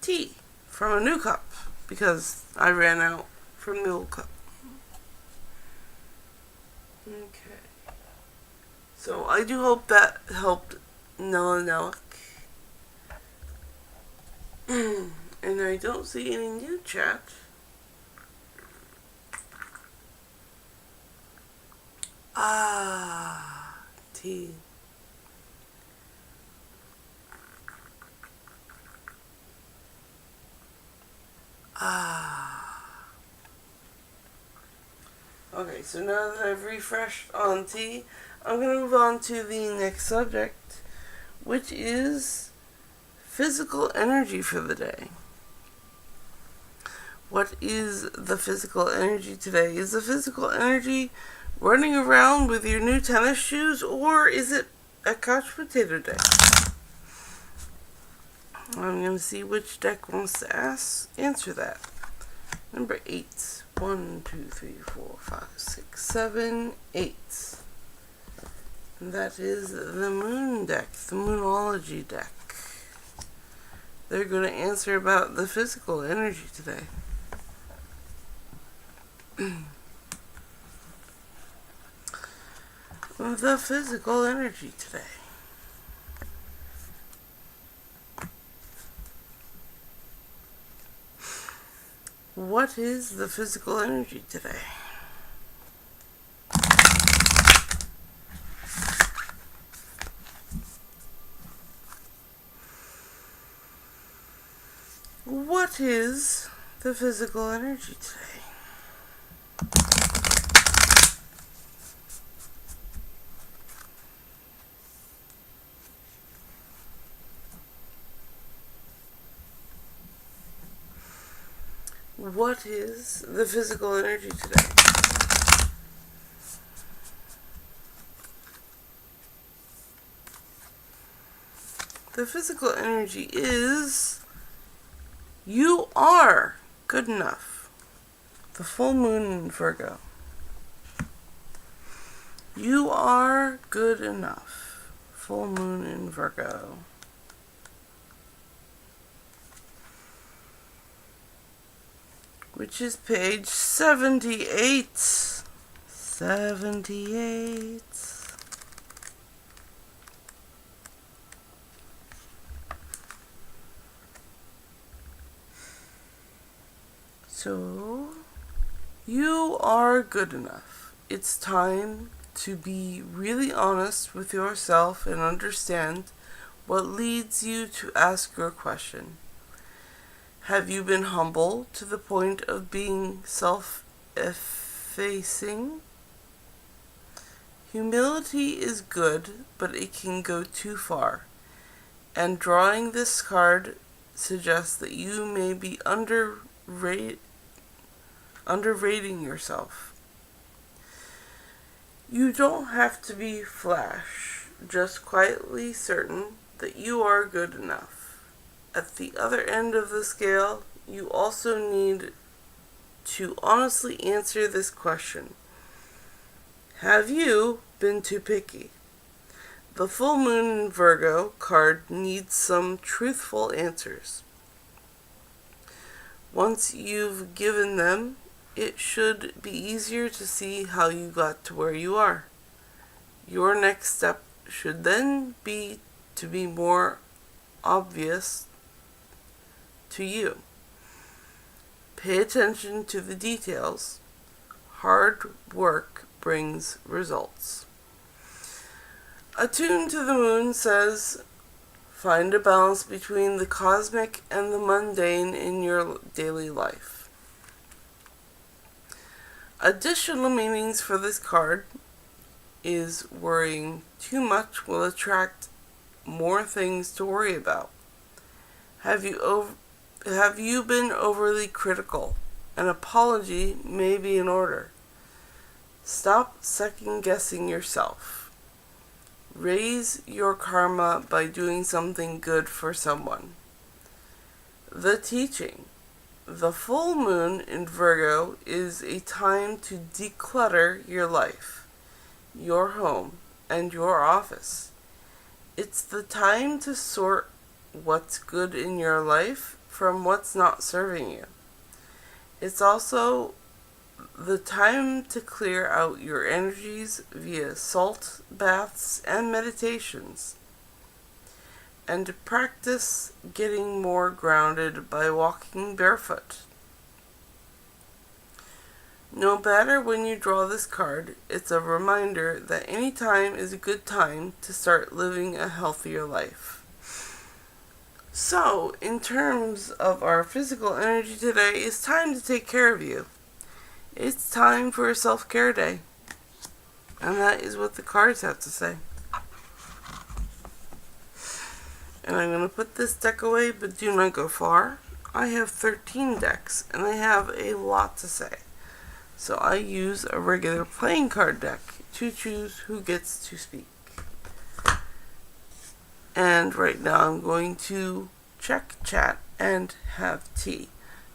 tea from a new cup, because I ran out from the old cup. Okay. So I do hope that helped Nella Nellick. And I don't see any new chat. Tea. Okay, so now that I've refreshed on tea, I'm going to move on to the next subject, which is physical energy for the day. What is the physical energy today? Is the physical energy running around with your new tennis shoes, or is it a couch potato day? I'm going to see which deck wants to answer that. Number 8. 1, 2, 3, 4, 5, 6, 7, 8. And that is the moon deck, the Moonology deck. They're going to answer about the physical energy today. The physical energy today. What is the physical energy today? What is the physical energy today? What is the physical energy today? The physical energy is you are good enough. The full moon in Virgo. You are good enough. Full moon in Virgo. Which is page 78. 78. So, you are good enough. It's time to be really honest with yourself and understand what leads you to ask your question. Have you been humble to the point of being self-effacing? Humility is good, but it can go too far. And drawing this card suggests that you may be underrating yourself. You don't have to be flash, just quietly certain that you are good enough. At the other end of the scale, you also need to honestly answer this question. Have you been too picky? The full moon in Virgo card needs some truthful answers. Once you've given them, it should be easier to see how you got to where you are. Your next step should then be to be more obvious to you. Pay attention to the details. Hard work brings results. Attuned to the moon says, find a balance between the cosmic and the mundane in your daily life. Additional meanings for this card is worrying too much will attract more things to worry about. Have you been overly critical? An apology may be in order. Stop second-guessing yourself. Raise your karma by doing something good for someone. The teaching. The full moon in Virgo is a time to declutter your life, your home, and your office. It's the time to sort what's good in your life from what's not serving you. It's also the time to clear out your energies via salt baths and meditations, and to practice getting more grounded by walking barefoot. No matter when you draw this card, it's a reminder that any time is a good time to start living a healthier life. So, in terms of our physical energy today, it's time to take care of you. It's time for a self-care day. And that is what the cards have to say. And I'm going to put this deck away, but do not go far. I have 13 decks, and they have a lot to say. So I use a regular playing card deck to choose who gets to speak. And right now I'm going to check chat and have tea.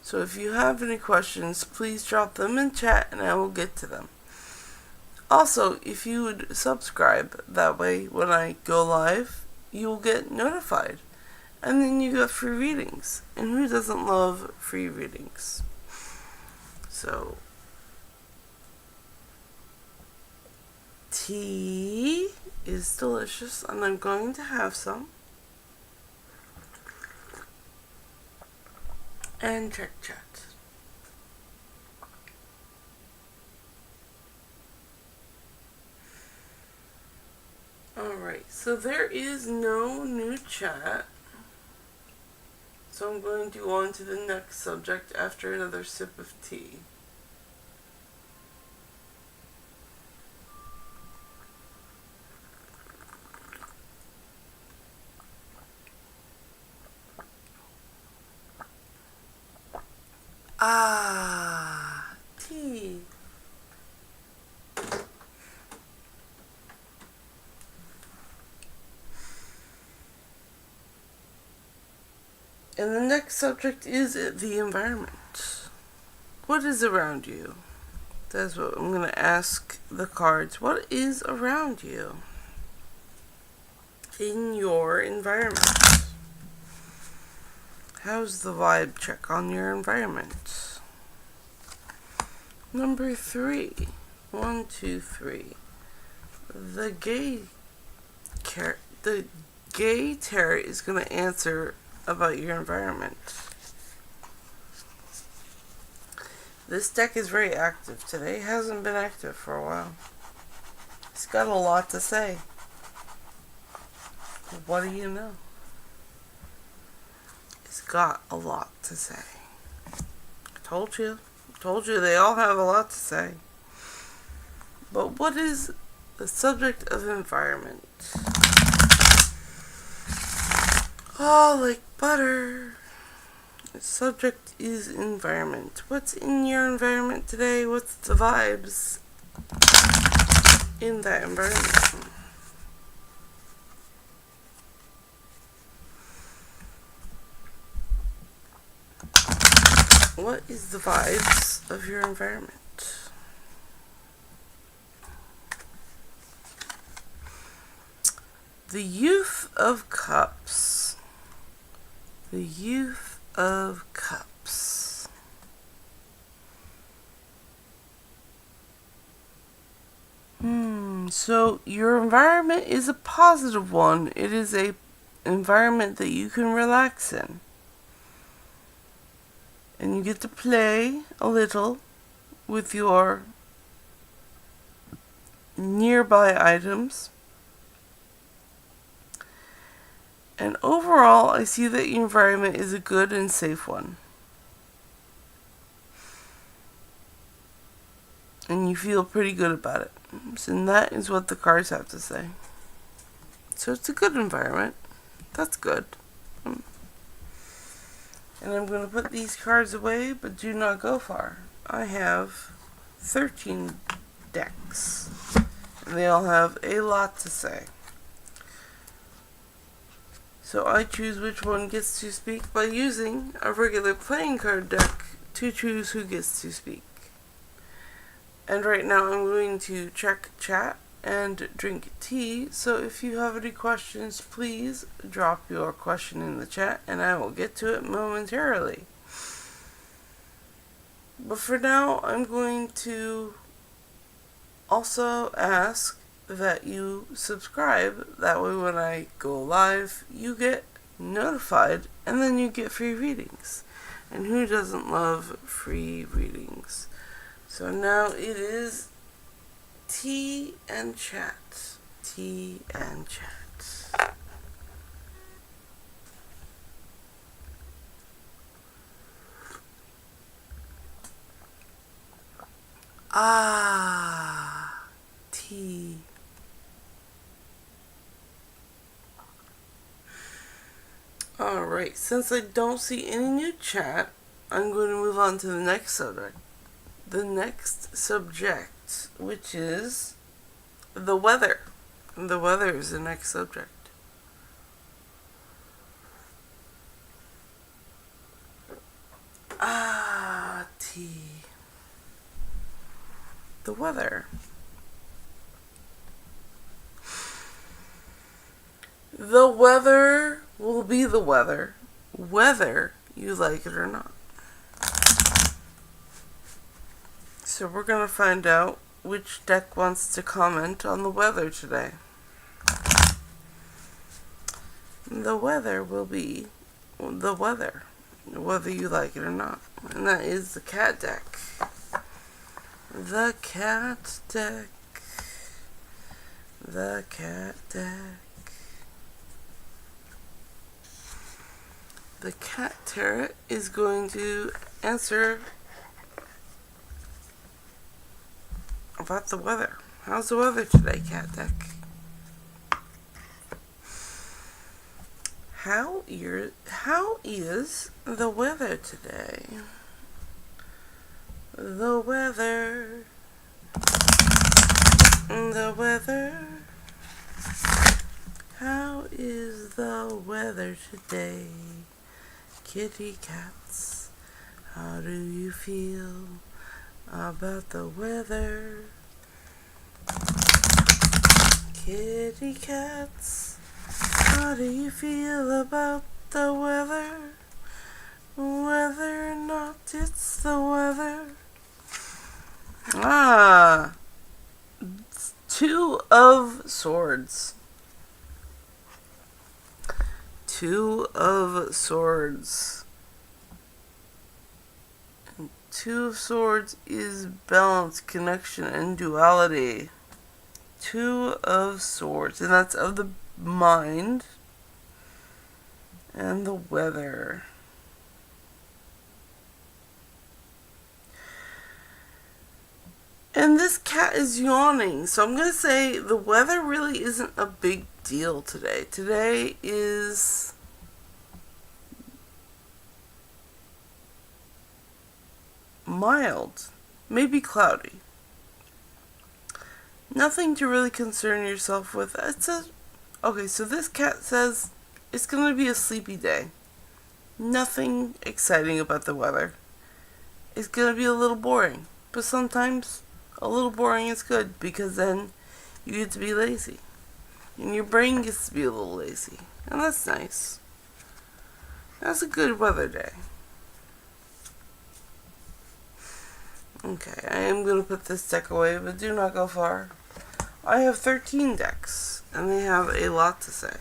So if you have any questions, please drop them in chat and I will get to them. Also, if you would subscribe, that way when I go live, you will get notified. And then you got free readings. And who doesn't love free readings? So, tea is delicious, and I'm going to have some. And check chat. Alright, so there is no new chat. So I'm going to go on to the next subject after another sip of tea. Ah, tea. And the next subject is the environment. What is around you? That's what I'm going to ask the cards. What is around you in your environment? How's the vibe check on your environment? Number 3. 1, 2, 3. The gay tarot is going to answer about your environment. This deck is very active today. It hasn't been active for a while. It's got a lot to say. What do you know? It's got a lot to say. Told you they all have a lot to say. But what is the subject of environment? Oh, like butter. The subject is environment. What's in your environment today? What's the vibes in that environment? What is the vibes of your environment? The Youth of Cups. The Youth of Cups. So your environment is a positive one. It is a environment that you can relax in. And you get to play a little with your nearby items. And overall, I see that your environment is a good and safe one. And you feel pretty good about it. And that is what the cards have to say. So it's a good environment. That's good. And I'm going to put these cards away, but do not go far. I have 13 decks. And they all have a lot to say. So I choose which one gets to speak by using a regular playing card deck to choose who gets to speak. And right now I'm going to check chat and drink tea. So if you have any questions, please drop your question in the chat and I will get to it momentarily. But for now, I'm going to also ask that you subscribe. That way when I go live, you get notified and then you get free readings. And who doesn't love free readings? So now it is tea and chat. Tea and chat. Ah, tea. Alright, since I don't see any new chat, I'm going to move on to the next subject. The next subject, which is the weather. The weather is the next subject. Ah, tea. The weather. The weather will be the weather, whether you like it or not. So we're going to find out which deck wants to comment on the weather today. The weather will be the weather, whether you like it or not. And that is the cat deck. The cat deck. The cat deck. The cat tarot is going to answer about the weather. How's the weather today, cat deck? How is the weather today? The weather. The weather. How is the weather today? Kitty cats, how do you feel about the weather? Kitty cats, how do you feel about the weather? Whether or not it's the weather. Two of Swords. Two of Swords. And Two of Swords is balance, connection, and duality. Two of Swords, and that's of the mind and the weather. And this cat is yawning, so I'm going to say the weather really isn't a big deal today. Today is mild, maybe cloudy. Nothing to really concern yourself with. Okay, so this cat says it's going to be a sleepy day. Nothing exciting about the weather. It's going to be a little boring, but sometimes a little boring is good because then you get to be lazy. And your brain gets to be a little lazy. And that's nice. That's a good weather day. Okay, I am going to put this deck away, but do not go far. I have 13 decks, and they have a lot to say.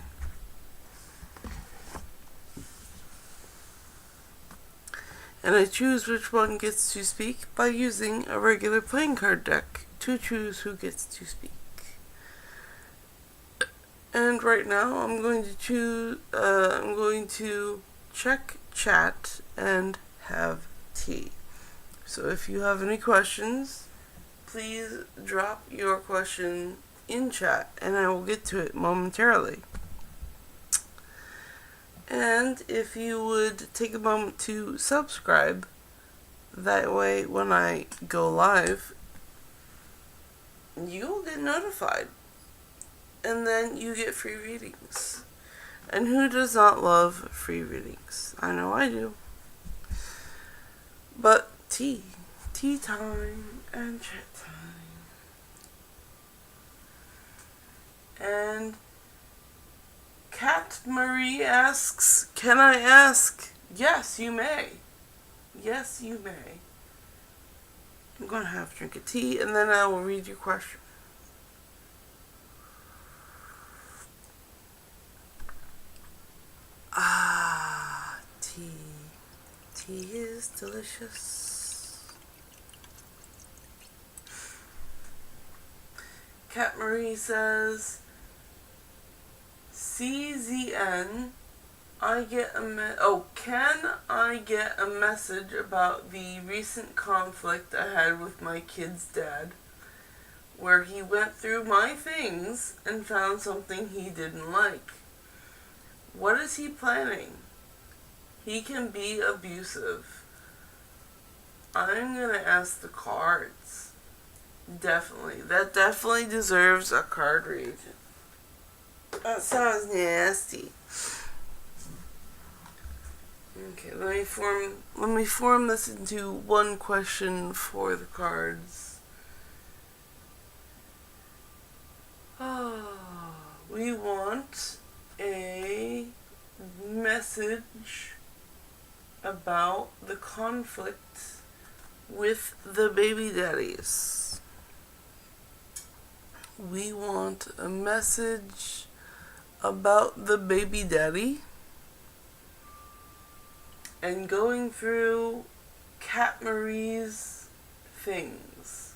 And I choose which one gets to speak by using a regular playing card deck to choose who gets to speak. And right now I'm going to check chat and have tea. So if you have any questions, please drop your question in chat and I will get to it momentarily. And if you would take a moment to subscribe, that way when I go live, you'll get notified. And then you get free readings. And who does not love free readings? I know I do. But tea time and chat time. And Cat Marie asks, can I ask? Yes, you may. Yes, you may. I'm going to have a drink of tea and then I will read your question. Tea. Tea is delicious. Cat Marie says, CZN, can I get a message about the recent conflict I had with my kid's dad, where he went through my things and found something he didn't like? What is he planning? He can be abusive. I'm gonna ask the cards. Definitely. That definitely deserves a card read. That sounds nasty. Okay, let me form this into one question for the cards. We want a message about the conflict with the baby daddies. We want a message about the baby daddy and going through Cat Marie's things.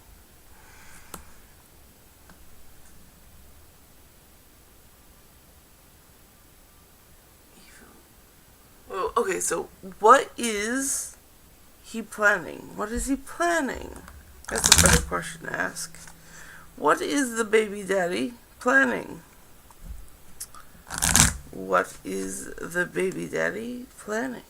Oh, okay, so what is he planning? What is he planning? That's a better question to ask. What is the baby daddy planning? What is the baby daddy planning?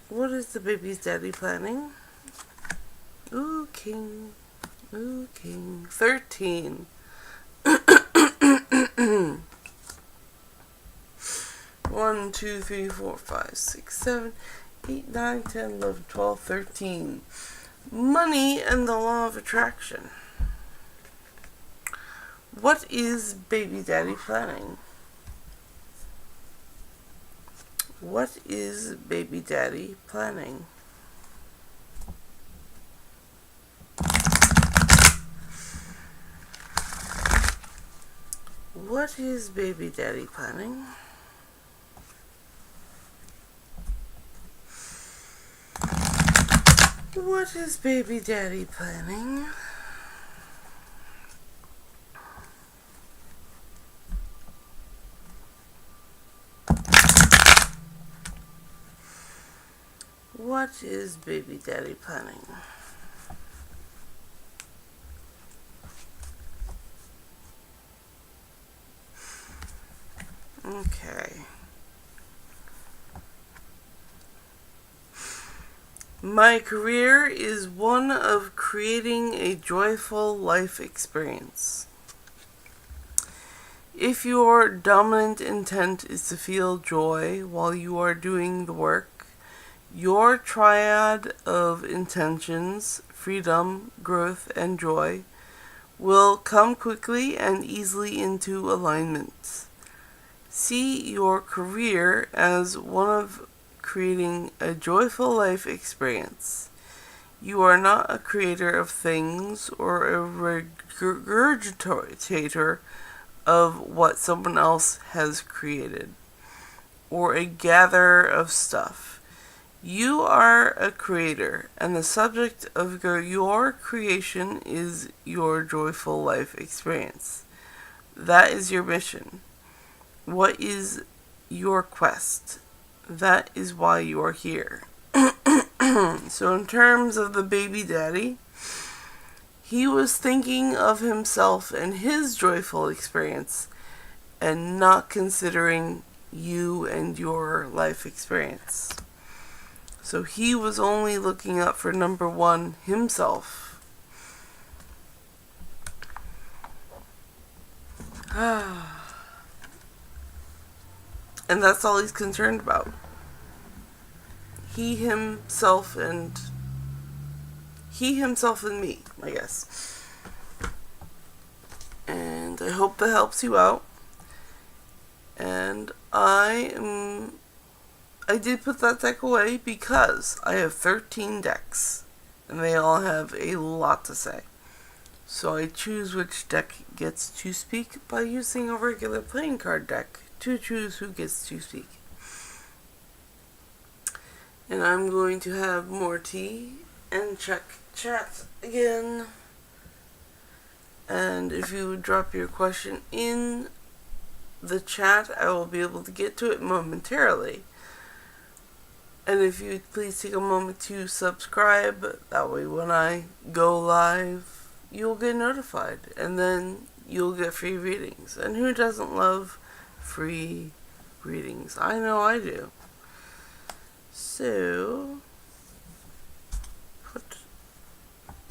What is the baby's daddy planning? Ooh, king. Ooh, king. 13. 1, 2, 3, 4, 5, 6, 7, 8, 9, 10, 11, 12, 13. Money and the law of attraction. What is baby daddy planning? What is baby daddy planning? What is baby daddy planning? What is baby daddy planning? What is baby daddy planning? Okay. My career is one of creating a joyful life experience. If your dominant intent is to feel joy while you are doing the work, your triad of intentions, freedom, growth, and joy, will come quickly and easily into alignment. See your career as one of creating a joyful life experience. You are not a creator of things or a regurgitator of what someone else has created, or a gatherer of stuff. You are a creator, and the subject of your creation is your joyful life experience. That is your mission. What is your quest? That is why you are here. So in terms of the baby daddy, he was thinking of himself and his joyful experience and not considering you and your life experience. So he was only looking up for number one, himself. And that's all he's concerned about. He, himself, and me, I guess. And I hope that helps you out. And I did put that deck away because I have 13 decks. And they all have a lot to say. So I choose which deck gets to speak by using a regular playing card deck to choose who gets to speak. And I'm going to have more tea and check chat again. And if you drop your question in the chat, I will be able to get to it momentarily. And if you please take a moment to subscribe, that way when I go live, you'll get notified. And then you'll get free readings. And who doesn't love free readings? I know I do. So, put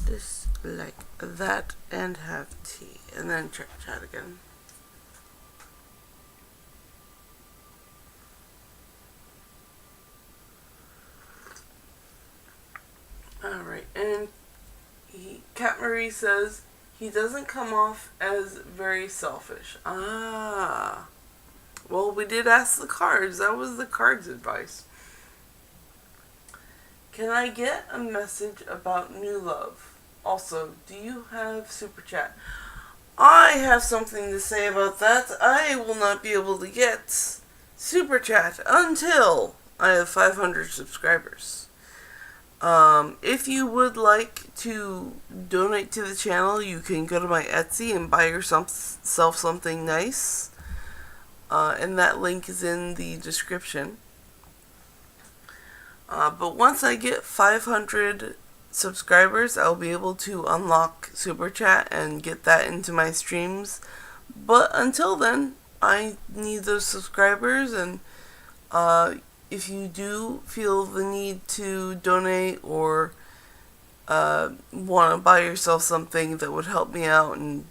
this like that and have tea. And then check chat again. Alright, and Cat Marie says He doesn't come off as very selfish. Ah. Well, we did ask the cards. That was the cards' advice. Can I get a message about new love? Also, do you have Super Chat? I have something to say about that. I will not be able to get Super Chat until I have 500 subscribers. If you would like to donate to the channel, you can go to my Etsy and buy yourself something nice. And that link is in the description. But once I get 500 subscribers, I'll be able to unlock Super Chat and get that into my streams. But until then, I need those subscribers, and if you do feel the need to donate or want to buy yourself something that would help me out and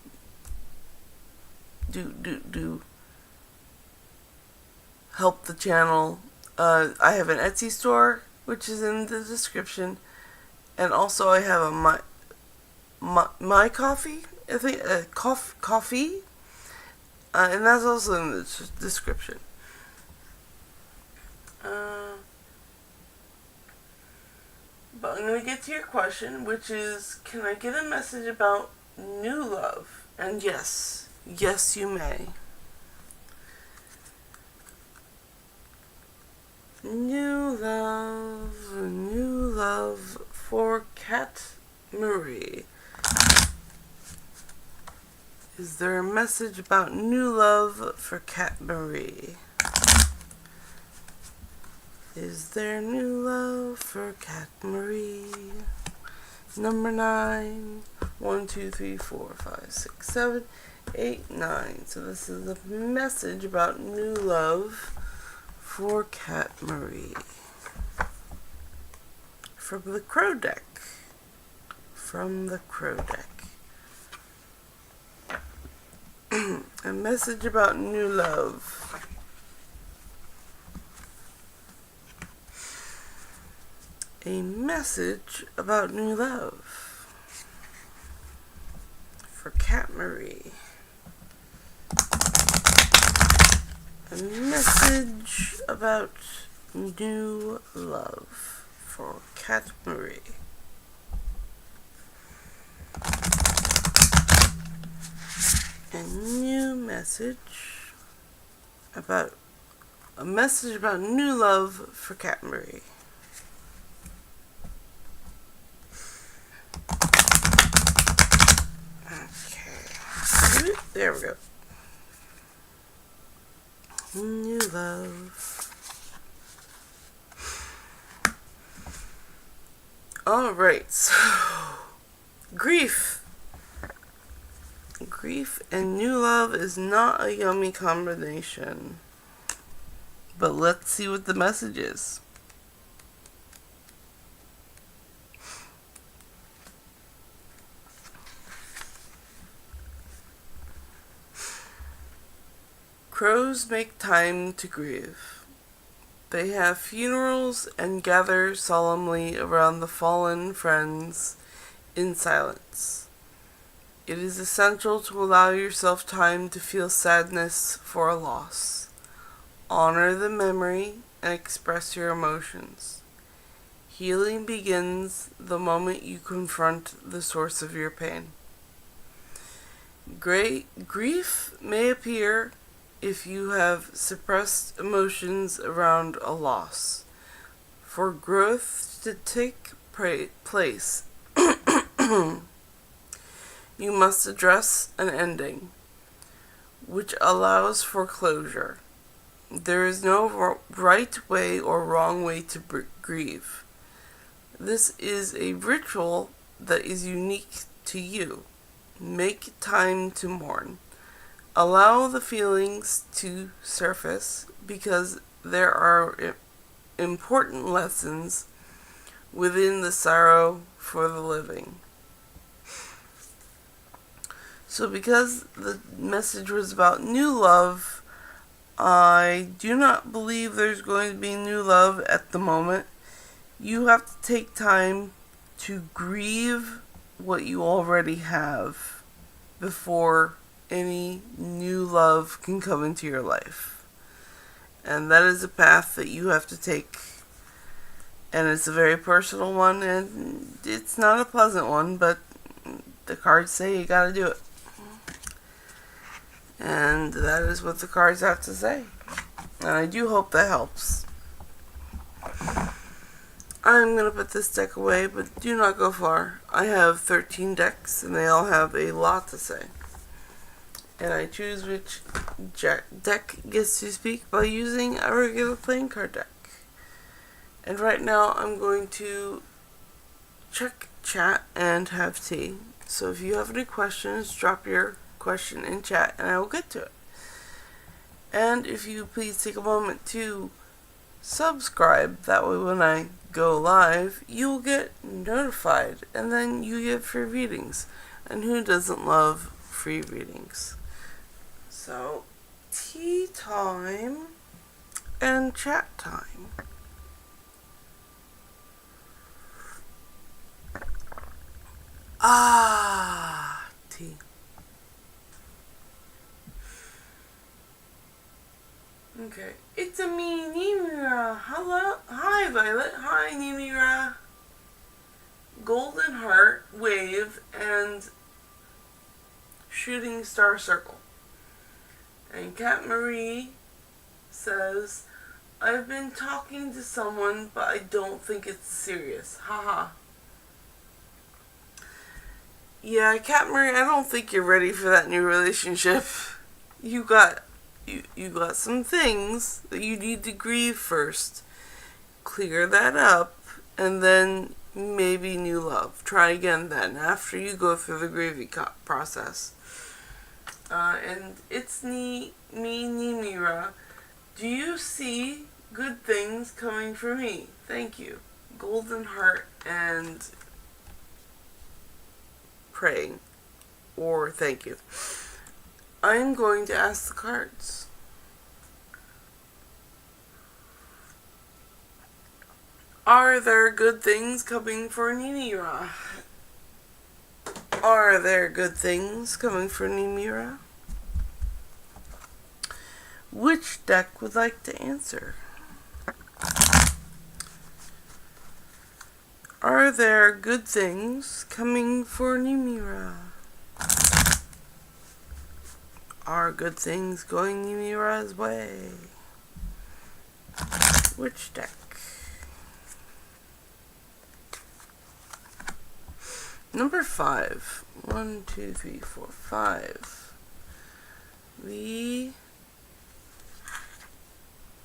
do help the channel, I have an Etsy store, which is in the description, and also I have a my coffee, I think, coffee, and that's also in the description. But I'm going to get to your question, which is, can I get a message about new love? And yes, you may. New love for Cat Marie. Is there a message about new love for Cat Marie? Is there new love for Cat Marie? Number 9. 1, 2, 3, 4, 5, 6, 7, 8, 9. So this is a message about new love for Cat Marie. From the Crow deck. A message about new love. A message about new love for Cat Marie. A message about new love for Cat Marie. A message about new love for Cat Marie. Okay. There we go. New love. Alright, so grief. Grief and new love is not a yummy combination. But let's see what the message is. Crows make time to grieve. They have funerals and gather solemnly around the fallen friends in silence. It is essential to allow yourself time to feel sadness for a loss. Honor the memory and express your emotions. Healing begins the moment you confront the source of your pain. Grief may appear if you have suppressed emotions around a loss. For growth to take place, you must address an ending, which allows for closure. There is no right way or wrong way to grieve. This is a ritual that is unique to you. Make time to mourn. Allow the feelings to surface because there are important lessons within the sorrow for the living. So because the message was about new love, I do not believe there's going to be new love at the moment. You have to take time to grieve what you already have. before any new love can come into your life. And that is a path that you have to take. And it's a very personal one, and it's not a pleasant one, but the cards say you gotta do it. And that is what the cards have to say. And I do hope that helps. I'm going to put this deck away, but do not go far. I have 13 decks, and they all have a lot to say. And I choose which deck gets to speak by using a regular playing card deck. And right now, I'm going to check chat and have tea. So if you have any questions, drop your question in chat, and I will get to it. And if you please take a moment to subscribe, that way when I go live, you will get notified, and then you get free readings. And who doesn't love free readings? So, tea time and chat time. Tea. Okay. It's a me, Nimira. Hello. Hi, Violet. Hi, Nimira. Golden Heart, Wave, and Shooting Star Circle. And Cat Marie says, I've been talking to someone, but I don't think it's serious. Haha. Yeah, Cat Marie, I don't think you're ready for that new relationship. You got some things that you need to grieve first. Clear that up, and then maybe new love. Try again then, after you go through the grieving process. And it's me, Nimira. Do you see good things coming for me? Thank you. Golden Heart and praying. Or thank you. I'm going to ask the cards. Are there good things coming for Nimira? Are there good things coming for Nimira? Which deck would like to answer? Are there good things coming for Nimira? Are good things going Nimira's way? Which deck? Number 5. 1, 2, 3, 4, 5. The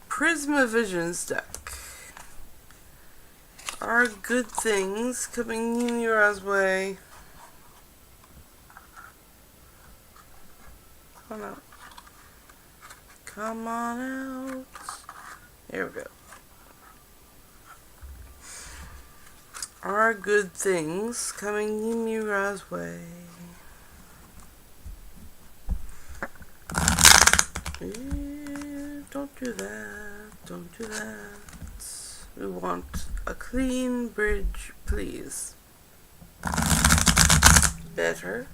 Prisma Visions deck. Are good things coming Nimira's way? Come on out. Come on out. Here we go. Are good things coming Nimira's way? Don't do that. Don't do that. We want a clean bridge, please. Better.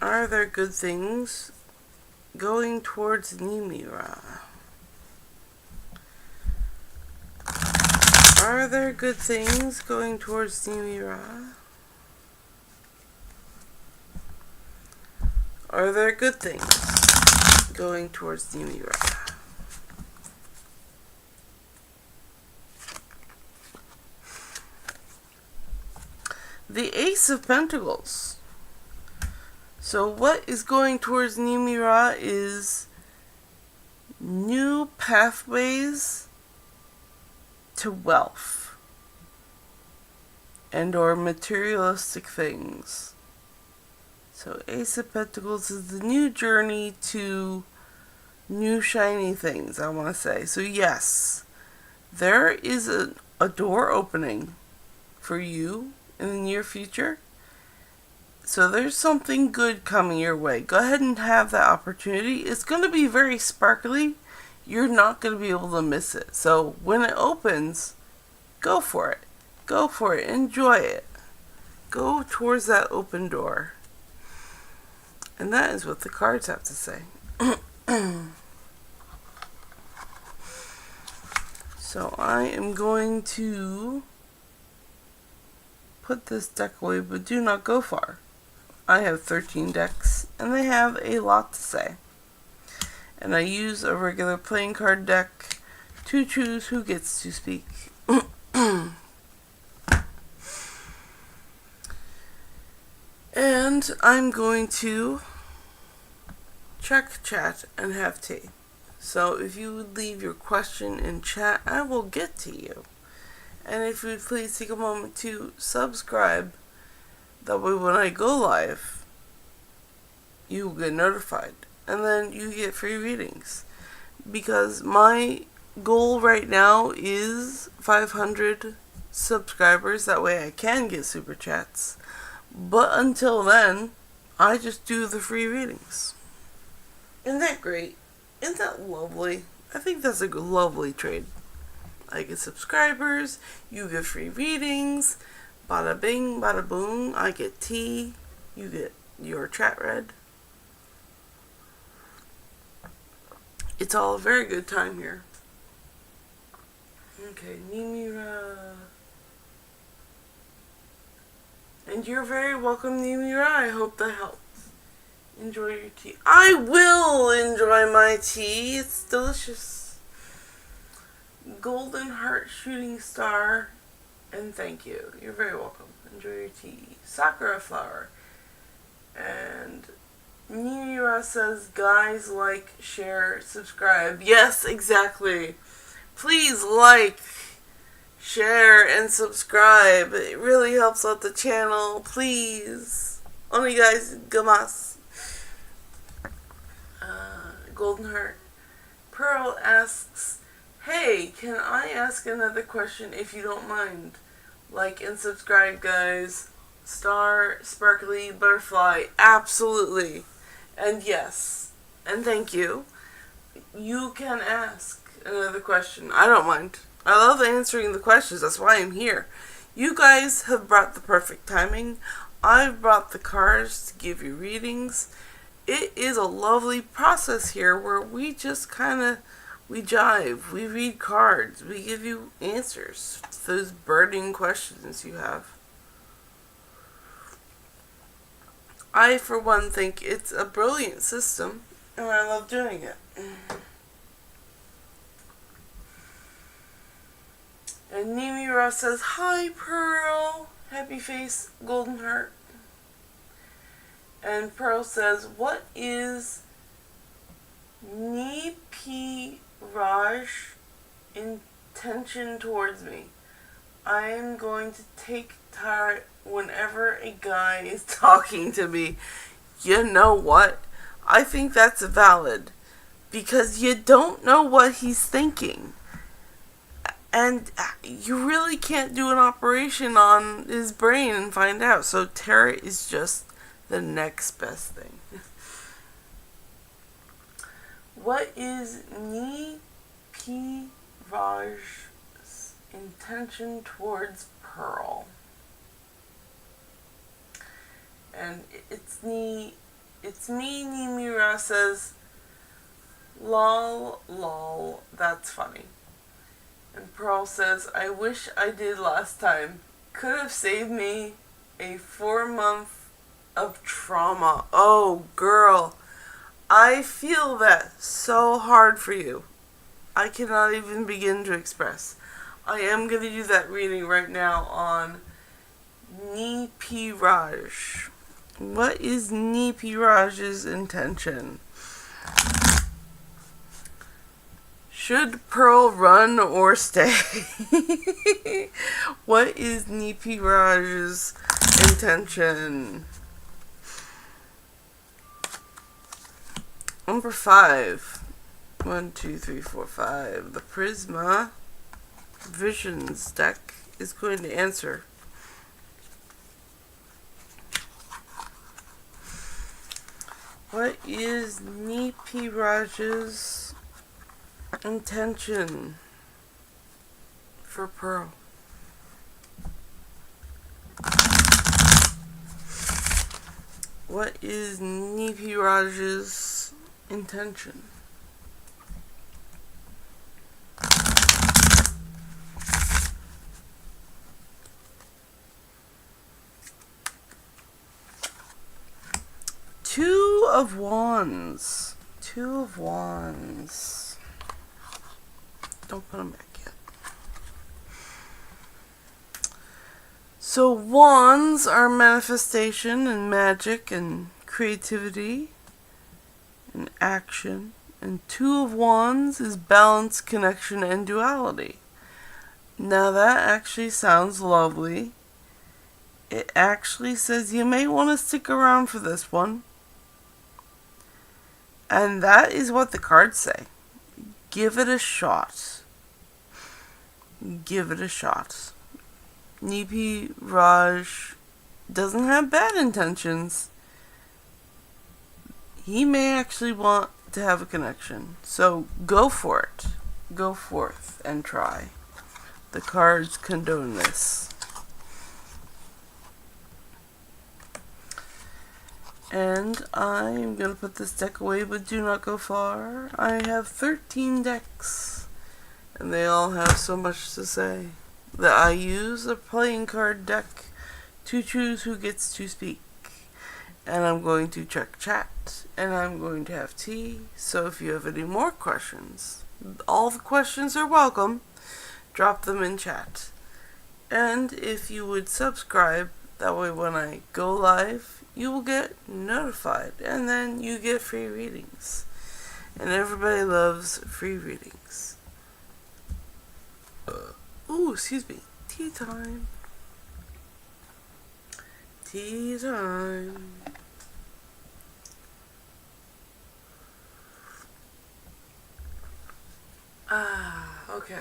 Are there good things going towards Nimira? Are there good things going towards Nimira? Are there good things going towards Nimira? The Ace of Pentacles. So what is going towards Nimira is new pathways to wealth and or materialistic things. So Ace of Pentacles is the new journey to new shiny things, I want to say. So yes, there is a door opening for you in the near future. So there's something good coming your way. Go ahead and have that opportunity. It's going to be very sparkly. You're not going to be able to miss it. So when it opens, go for it. Go for it. Enjoy it. Go towards that open door. And that is what the cards have to say. So I am going to put this deck away, but do not go far. I have 13 decks, and they have a lot to say. And I use a regular playing card deck to choose who gets to speak. And I'm going to check chat and have tea. So if you would leave your question in chat, I will get to you. And if you would please take a moment to subscribe, that way when I go live, you will get notified. And then you get free readings. Because my goal right now is 500 subscribers, that way I can get super chats. But until then, I just do the free readings. Isn't that great? Isn't that lovely? I think that's a lovely trade. I get subscribers, you get free readings, bada bing, bada boom, I get tea, you get your chat read. It's all a very good time here. Okay, Nimira. And you're very welcome, Nimira. I hope that helps. Enjoy your tea. I will enjoy my tea. It's delicious. Golden Heart Shooting Star. And thank you. You're very welcome. Enjoy your tea. Sakura Flower. And Nimira says, guys, like, share, subscribe. Yes, exactly. Please like, share, and subscribe. It really helps out the channel. Please. Onegaishimasu. Golden Heart. Pearl asks, hey, can I ask another question if you don't mind? Like and subscribe, guys. Star, Sparkly, Butterfly. Absolutely. And yes. And thank you. You can ask another question. I don't mind. I love answering the questions. That's why I'm here. You guys have brought the perfect timing. I've brought the cards to give you readings. It is a lovely process here where we just we jive, we read cards, we give you answers to those burning questions you have. I, for one, think it's a brilliant system, and I love doing it. And Nimira says, hi, Pearl. Happy face, Golden Heart. And Pearl says, what is Nipi Raj intention towards me? I am going to take Tara whenever a guy is talking to me. You know what? I think that's valid. Because you don't know what he's thinking. And you really can't do an operation on his brain and find out. So Tara is just the next best thing. What is Nipi Raj's intention towards Pearl? And it's me, Nimira says, lol, that's funny. And Pearl says, I wish I did last time. Could have saved me a 4-month of trauma. Oh, girl. I feel that so hard for you. I cannot even begin to express. I am going to do that reading right now on Nipi Raj. What is Nipi Raj's intention? Should Pearl run or stay? What is Nipi Raj's intention? Number 5. 1, 2, 3, 4, 5. The Prisma Visions deck is going to answer. What is Nipi Raj's intention for Pearl? What is Nipiraj's intention? Two of Wands. Two of Wands. Don't put them back yet. So wands are manifestation and magic and creativity and action. And two of wands is balance, connection, and duality. Now that actually sounds lovely. It actually says you may want to stick around for this one. And that is what the cards say. Give it a shot. Give it a shot. Nipiraj doesn't have bad intentions. He may actually want to have a connection. So go for it. Go forth and try. The cards condone this. And I'm going to put this deck away, but do not go far. I have 13 decks, and they all have so much to say. That I use a playing card deck to choose who gets to speak. And I'm going to check chat, and I'm going to have tea. So if you have any more questions, all the questions are welcome. Drop them in chat. And if you would subscribe, that way when I go live, you will get notified, and then you get free readings. And everybody loves free readings. Ooh, excuse me. Tea time. Tea time. Okay.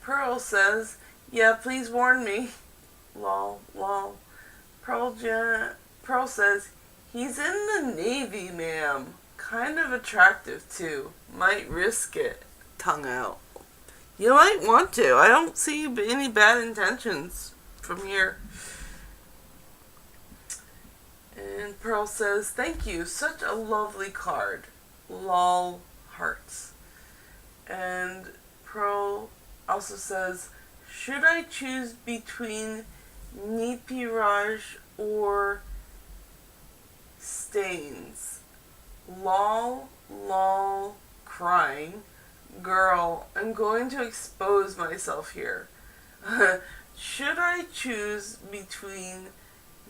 Pearl says, yeah, please warn me. Lol, lol. Pearl says, he's in the Navy, ma'am. Kind of attractive, too. Might risk it. Tongue out. You might want to. I don't see any bad intentions from here. And Pearl says, thank you. Such a lovely card. Lol, hearts. And Pearl also says, should I choose between Nipiraj or Stains? Lol, lol, crying. Girl, I'm going to expose myself here. Should I choose between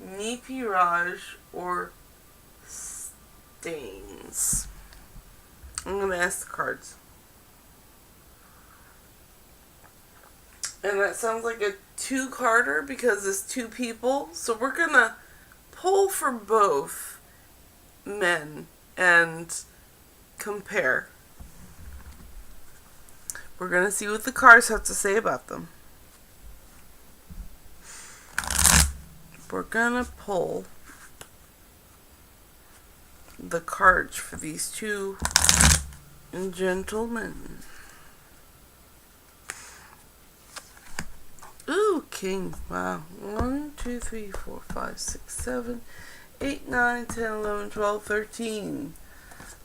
Nipiraj or Stains? I'm going to ask the cards. And that sounds like a two-carder because it's two people. So we're going to pull for both men and compare. We're going to see what the cards have to say about them. We're going to pull the cards for these two gentlemen. Ooh, king. Wow. 1, 2, 3, 4, 5, 6, 7, 8, 9, 10, 11, 12, 13.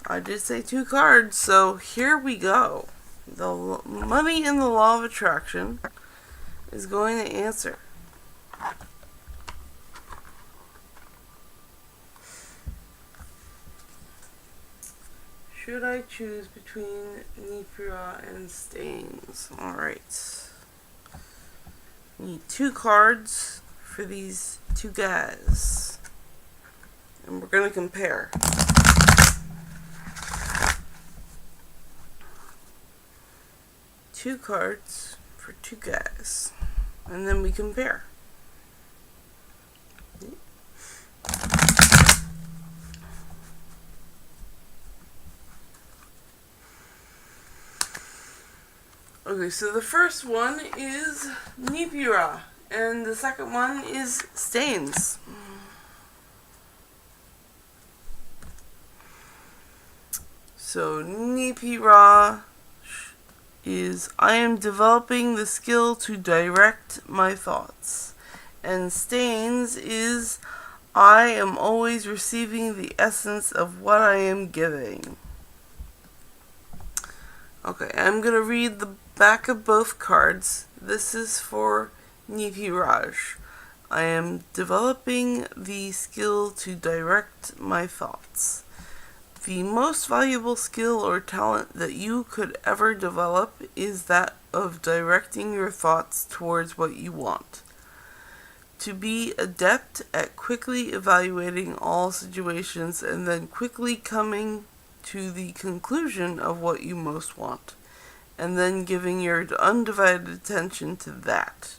I did say two cards, so here we go. The money in the law of attraction is going to answer. Should I choose between Nipiraj and Stains? Alright. Need two cards for these two guys. And we're going to compare. Two cards for two guys. And then we compare. Okay, so the first one is Nipiraj, and the second one is Stains. So Nipiraj is, I am developing the skill to direct my thoughts. And Stains is I am always receiving the essence of what I am giving. Okay, I'm going to read the back of both cards. This is for Nipi Raj. I am developing the skill to direct my thoughts. The most valuable skill or talent that you could ever develop is that of directing your thoughts towards what you want. To be adept at quickly evaluating all situations and then quickly coming to the conclusion of what you most want, and then giving your undivided attention to that.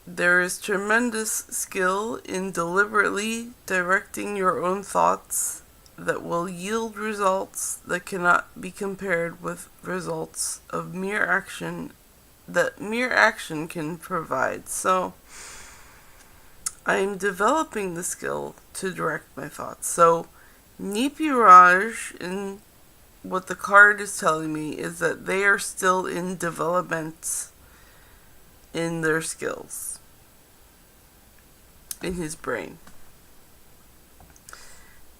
There is tremendous skill in deliberately directing your own thoughts that will yield results that cannot be compared with results of mere action that mere action can provide. So, I am developing the skill to direct my thoughts. So, Nipi Raj, in what the card is telling me, is that they are still in development in their skills, in his brain.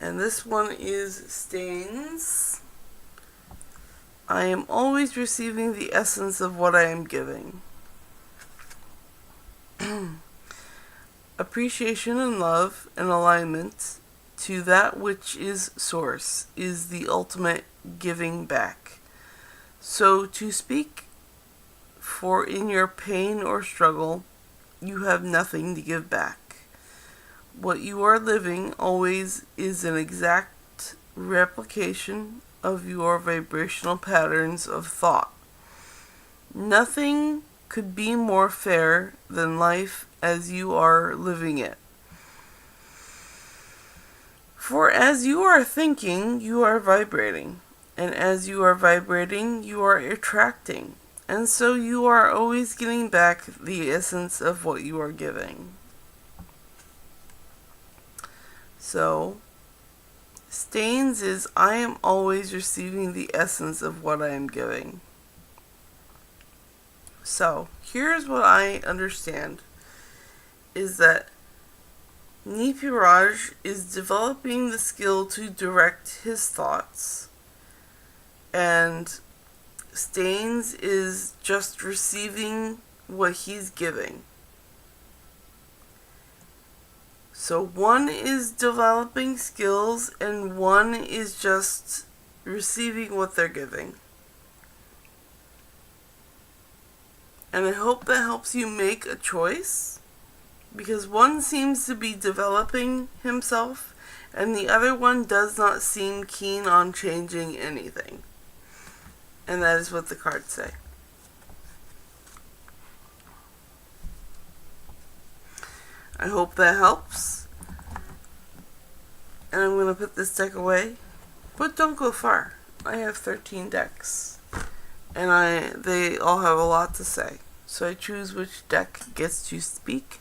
And this one is Stains. I am always receiving the essence of what I am giving. Appreciation and love and alignment to that which is source is the ultimate giving back. So to speak, for in your pain or struggle, you have nothing to give back. What you are living always is an exact replication of your vibrational patterns of thought. Nothing could be more fair than life as you are living it. For as you are thinking, you are vibrating. And as you are vibrating, you are attracting. And so you are always getting back the essence of what you are giving. So, Stains is I am always receiving the essence of what I am giving. So, here's what I understand, is that Nipi Raj is developing the skill to direct his thoughts, and Stains is just receiving what he's giving. So one is developing skills and one is just receiving what they're giving. And I hope that helps you make a choice, because one seems to be developing himself and the other one does not seem keen on changing anything. And that is what the cards say. I hope that helps. And I'm going to put this deck away. But don't go far. I have 13 decks. And they all have a lot to say. So I choose which deck gets to speak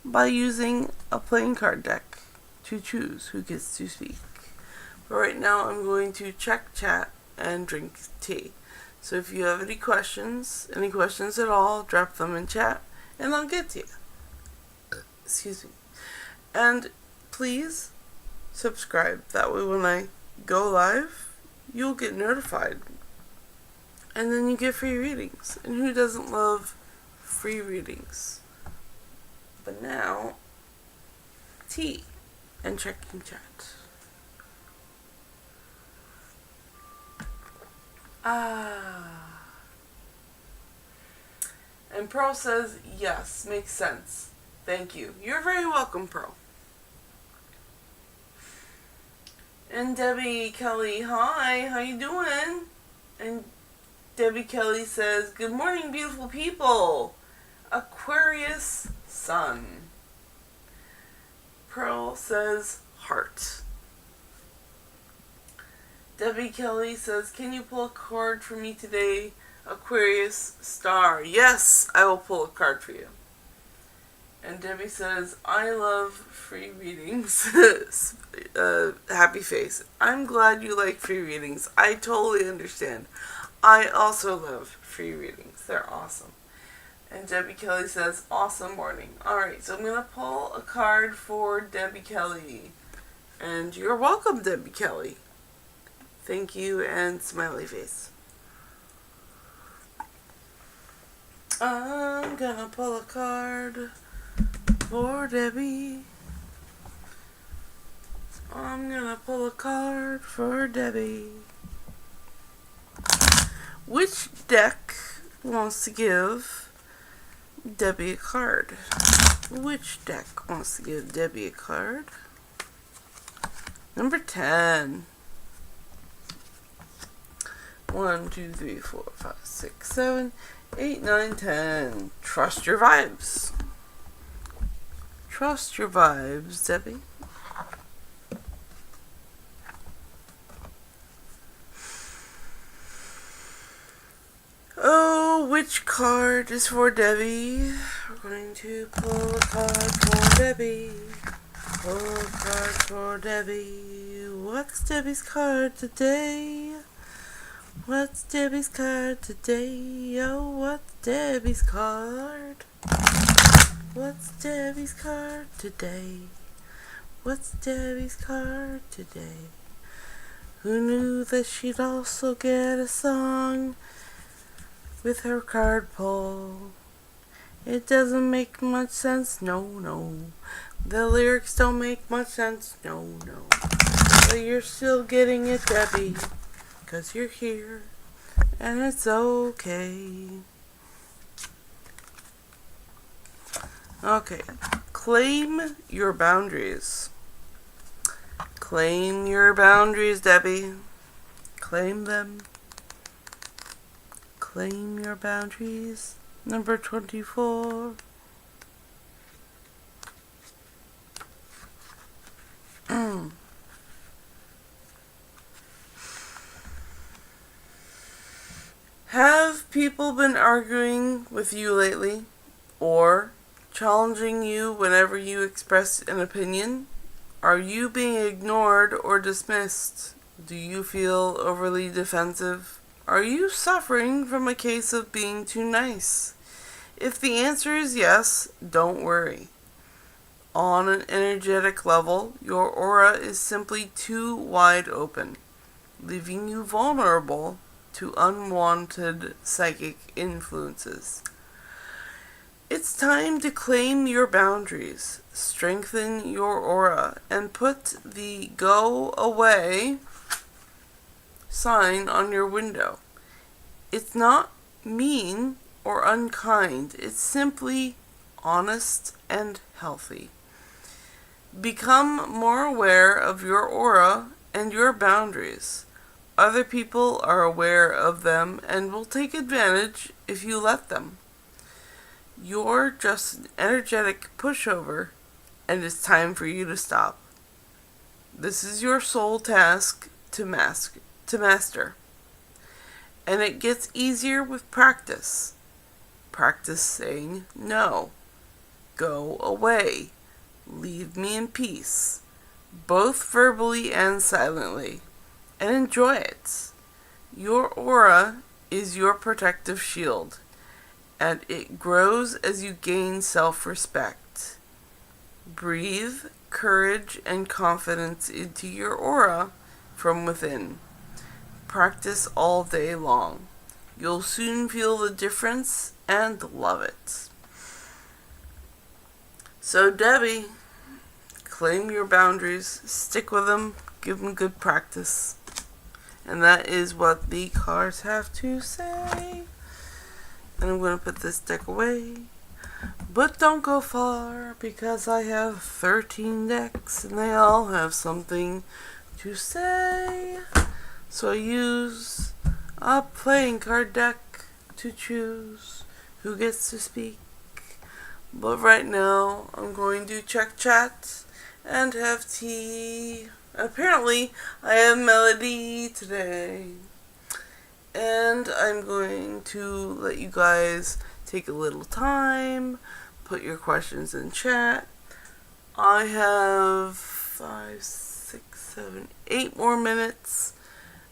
by using a playing card deck to choose who gets to speak. But right now I'm going to check chat and drink tea. So if you have any questions at all, drop them in chat and I'll get to you. Excuse me. And please subscribe. That way when I go live, you'll get notified. And then you get free readings. And who doesn't love free readings? But now, tea and checking chat. And Pro says, yes, makes sense. Thank you. You're very welcome, Pro. And Debbie Kelly, hi, how you doing? And Debbie Kelly says, good morning, beautiful people. Aquarius sun. Pearl says, heart. Debbie Kelly says, can you pull a card for me today? Aquarius star. Yes, I will pull a card for you. And Debbie says, I love free readings. Happy face. I'm glad you like free readings. I totally understand. I also love free readings. They're awesome. And Debbie Kelly says, awesome morning. Alright, so I'm going to pull a card for Debbie Kelly. And you're welcome, Debbie Kelly. Thank you, and smiley face. I'm gonna pull a card for Debbie. I'm gonna pull a card for Debbie. Which deck wants to give Debbie a card? Which deck wants to give Debbie a card? Number 10. 1, 2, 3, 4, 5, 6, 7, 8, 9, 10. Trust your vibes. Trust your vibes, Debbie. Oh, which card is for Debbie? We're going to pull a card for Debbie. Pull a card for Debbie. What's Debbie's card today? What's Debbie's card today? Oh, what's Debbie's card? What's Debbie's card today? What's Debbie's card today? Who knew that she'd also get a song with her card pull? It doesn't make much sense, no. The lyrics don't make much sense, no. But you're still getting it, Debbie. 'Cause you're here, and it's okay. Okay, claim your boundaries. Claim your boundaries, Debbie. Claim them. Claim your boundaries. Number 24. Have people been arguing with you lately? Or challenging you whenever you express an opinion? Are you being ignored or dismissed? Do you feel overly defensive? Are you suffering from a case of being too nice? If the answer is yes, don't worry. On an energetic level, your aura is simply too wide open, leaving you vulnerable to unwanted psychic influences. It's time to claim your boundaries, strengthen your aura, and put the go away sign on your window. It's not mean or unkind, it's simply honest and healthy. Become more aware of your aura and your boundaries. Other people are aware of them and will take advantage if you let them. You're just an energetic pushover, and it's time for you to stop. This is your soul task to master. And it gets easier with practice. Practice saying no. Go away. Leave me in peace. Both verbally and silently. And enjoy it. Your aura is your protective shield, and it grows as you gain self-respect. Breathe courage and confidence into your aura from within. Practice all day long. You'll soon feel the difference and love it. So Debbie, claim your boundaries, stick with them, give them good practice. And that is what the cards have to say. And I'm going to put this deck away. But don't go far, because I have 13 decks and they all have something to say. So I use a playing card deck to choose who gets to speak. But right now, I'm going to check chat and have tea. Apparently, I have Melody today. And I'm going to let you guys take a little time, put your questions in chat. I have 5, 6, 7, 8 more minutes,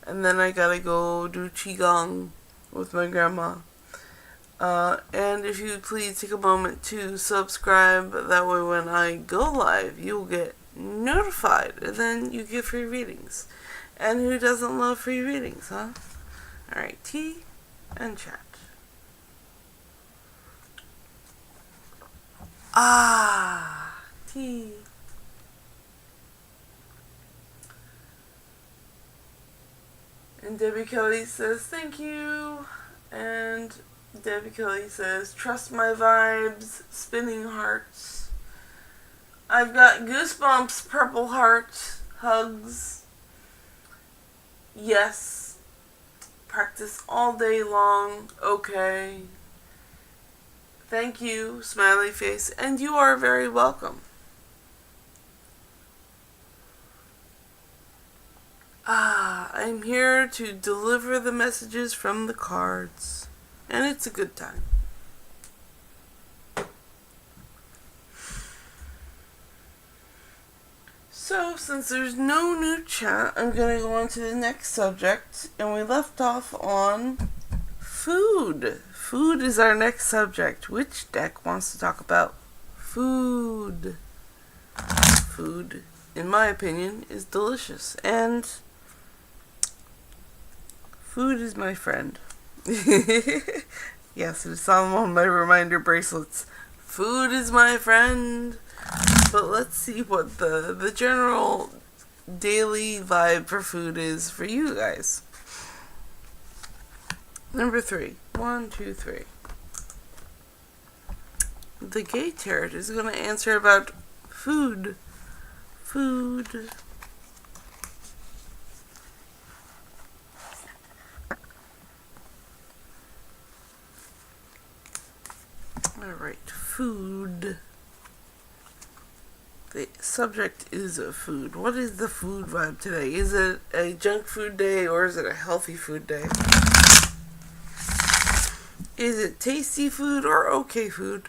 and then I gotta go do Qigong with my grandma. And if you please take a moment to subscribe, that way when I go live, you'll get notified, and then you get free readings. And who doesn't love free readings, huh? Alright, tea and chat. Tea. And Debbie Kelly says, thank you. And Debbie Kelly says, trust my vibes, spinning hearts. I've got goosebumps, purple heart, hugs. Yes. Practice all day long. Okay. Thank you, smiley face, and you are very welcome. I'm here to deliver the messages from the cards, and it's a good time. So, since there's no new chat, I'm going to go on to the next subject, and we left off on food. Food is our next subject. Which deck wants to talk about food? Food, in my opinion, is delicious, and food is my friend. Yes, it's on one of my reminder bracelets. Food is my friend. But let's see what the general daily vibe for food is for you guys. Number 3. 1, 2, 3. The Gay Tarot is going to answer about food. Food. Alright, food. The subject is food. What is the food vibe today? Is it a junk food day or is it a healthy food day? Is it tasty food or okay food?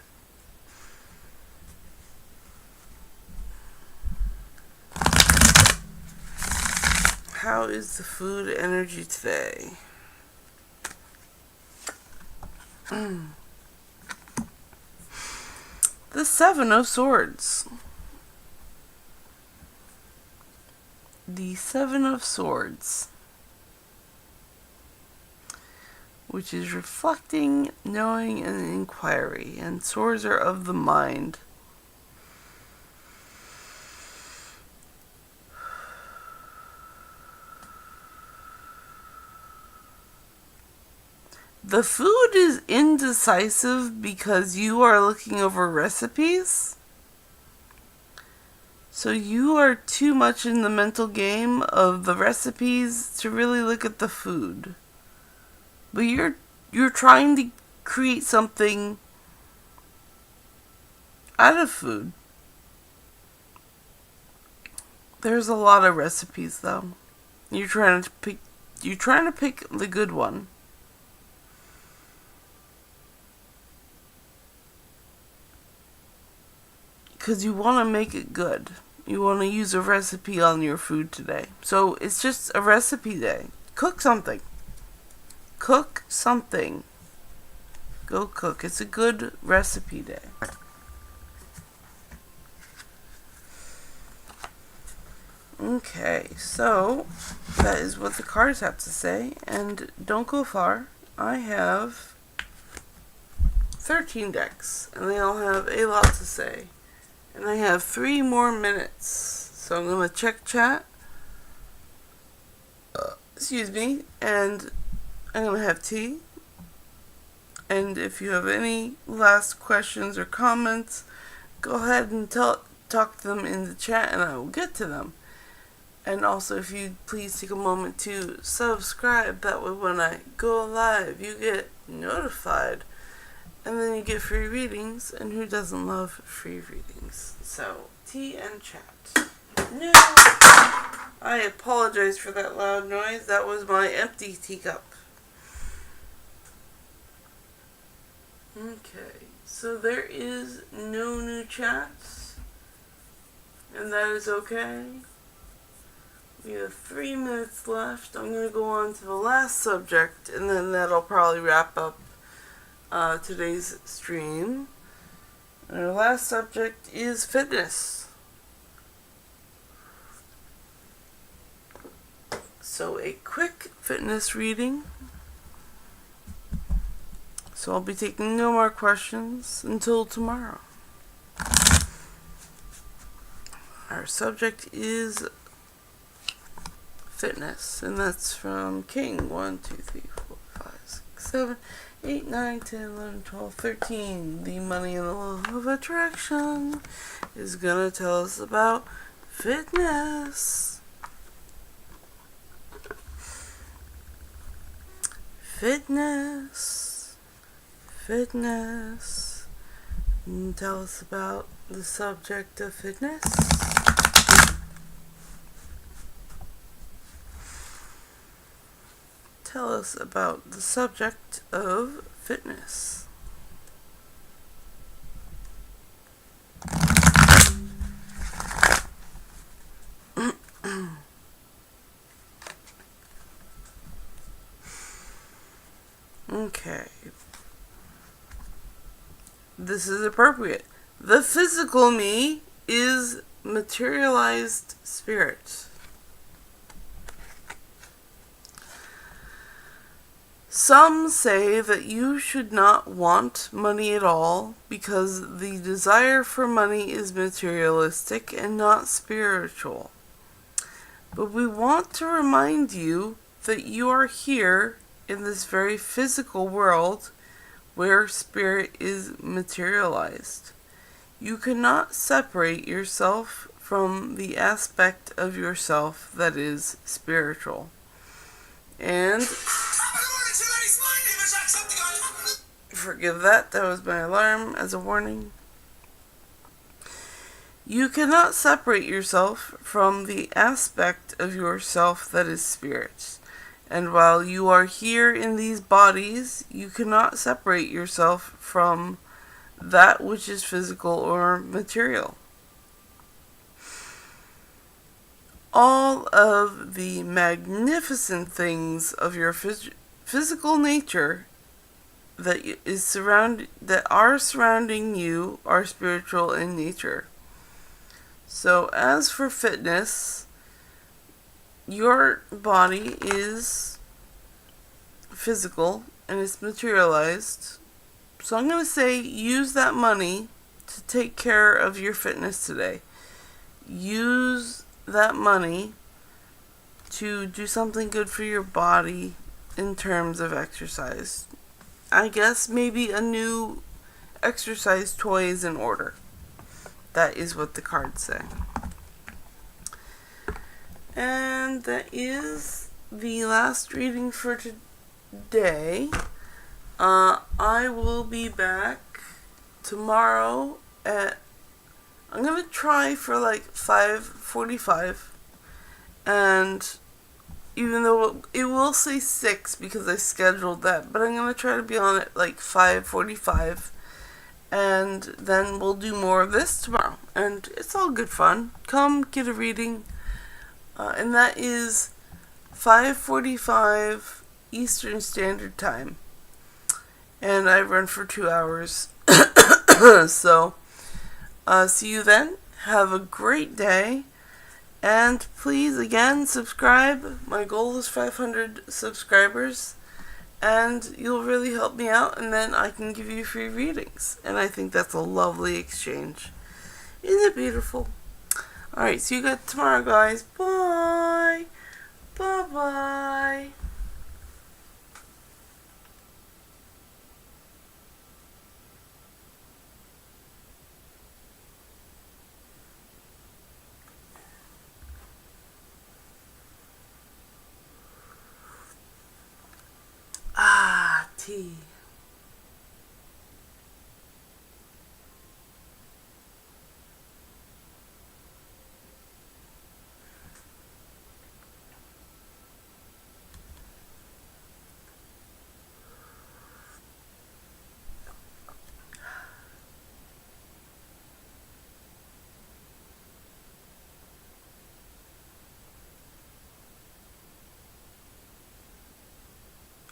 How is the food energy today? The 7 of Swords. The 7 of Swords, which is reflecting, knowing, and inquiry, and swords are of the mind. The food is indecisive because you are looking over recipes. So you are too much in the mental game of the recipes to really look at the food. But you're trying to create something out of food. There's a lot of recipes though. You're trying to pick the good one. Because you want to make it good. You want to use a recipe on your food today. So it's just a recipe day. Cook something. Cook something. Go cook. It's a good recipe day. Okay, so that is what the cards have to say. And don't go far. I have 13 decks. And they all have a lot to say. And I have 3 more minutes. So I'm going to check chat. Excuse me. And I'm going to have tea. And if you have any last questions or comments, go ahead and talk to them in the chat and I will get to them. And also, if you please take a moment to subscribe. That way when I go live, you get notified. And then you get free readings, and who doesn't love free readings? So, tea and chat. No! I apologize for that loud noise. That was my empty teacup. Okay, so there is no new chats, and that is okay. We have 3 minutes left. I'm going to go on to the last subject, and then that'll probably wrap up today's stream. And our last subject is fitness. So a quick fitness reading. So I'll be taking no more questions until tomorrow. Our subject is fitness, and that's from King 1, 2, 3, 4, 5, 6, 7, 8, 9, 10, 11, 12, 13. The money and the law of attraction is gonna tell us about fitness. Fitness. Tell us about the subject of fitness. Tell us about the subject of fitness. Okay. This is appropriate. The physical me is materialized spirit. Some say that you should not want money at all because the desire for money is materialistic and not spiritual. But we want to remind you that you are here in this very physical world where spirit is materialized. You cannot separate yourself from the aspect of yourself that is spiritual. And forgive that was my alarm as a warning. You cannot separate yourself from the aspect of yourself that is spirit. And while you are here in these bodies, you cannot separate yourself from that which is physical or material. All of the magnificent things of your physical nature that are surrounding you are spiritual in nature. So as for fitness, your body is physical and it's materialized. So I'm going to say use that money to take care of your fitness today. Use that money to do something good for your body in terms of exercise. I guess maybe a new exercise toy is in order. That is what the cards say. And that is the last reading for today. I will be back tomorrow at, I'm going to try for like 5:45. And even though it will say 6 because I scheduled that, but I'm going to try to be on at like 5:45. And then we'll do more of this tomorrow. And it's all good fun. Come get a reading. And that is 5:45 Eastern Standard Time. And I run for 2 hours. So, see you then. Have a great day. And please, again, subscribe. My goal is 500 subscribers. And you'll really help me out, and then I can give you free readings. And I think that's a lovely exchange. Isn't it beautiful? Alright, see you guys tomorrow, guys. Bye. Bye-bye. Tea.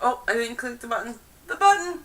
Oh, I didn't click the button. The button!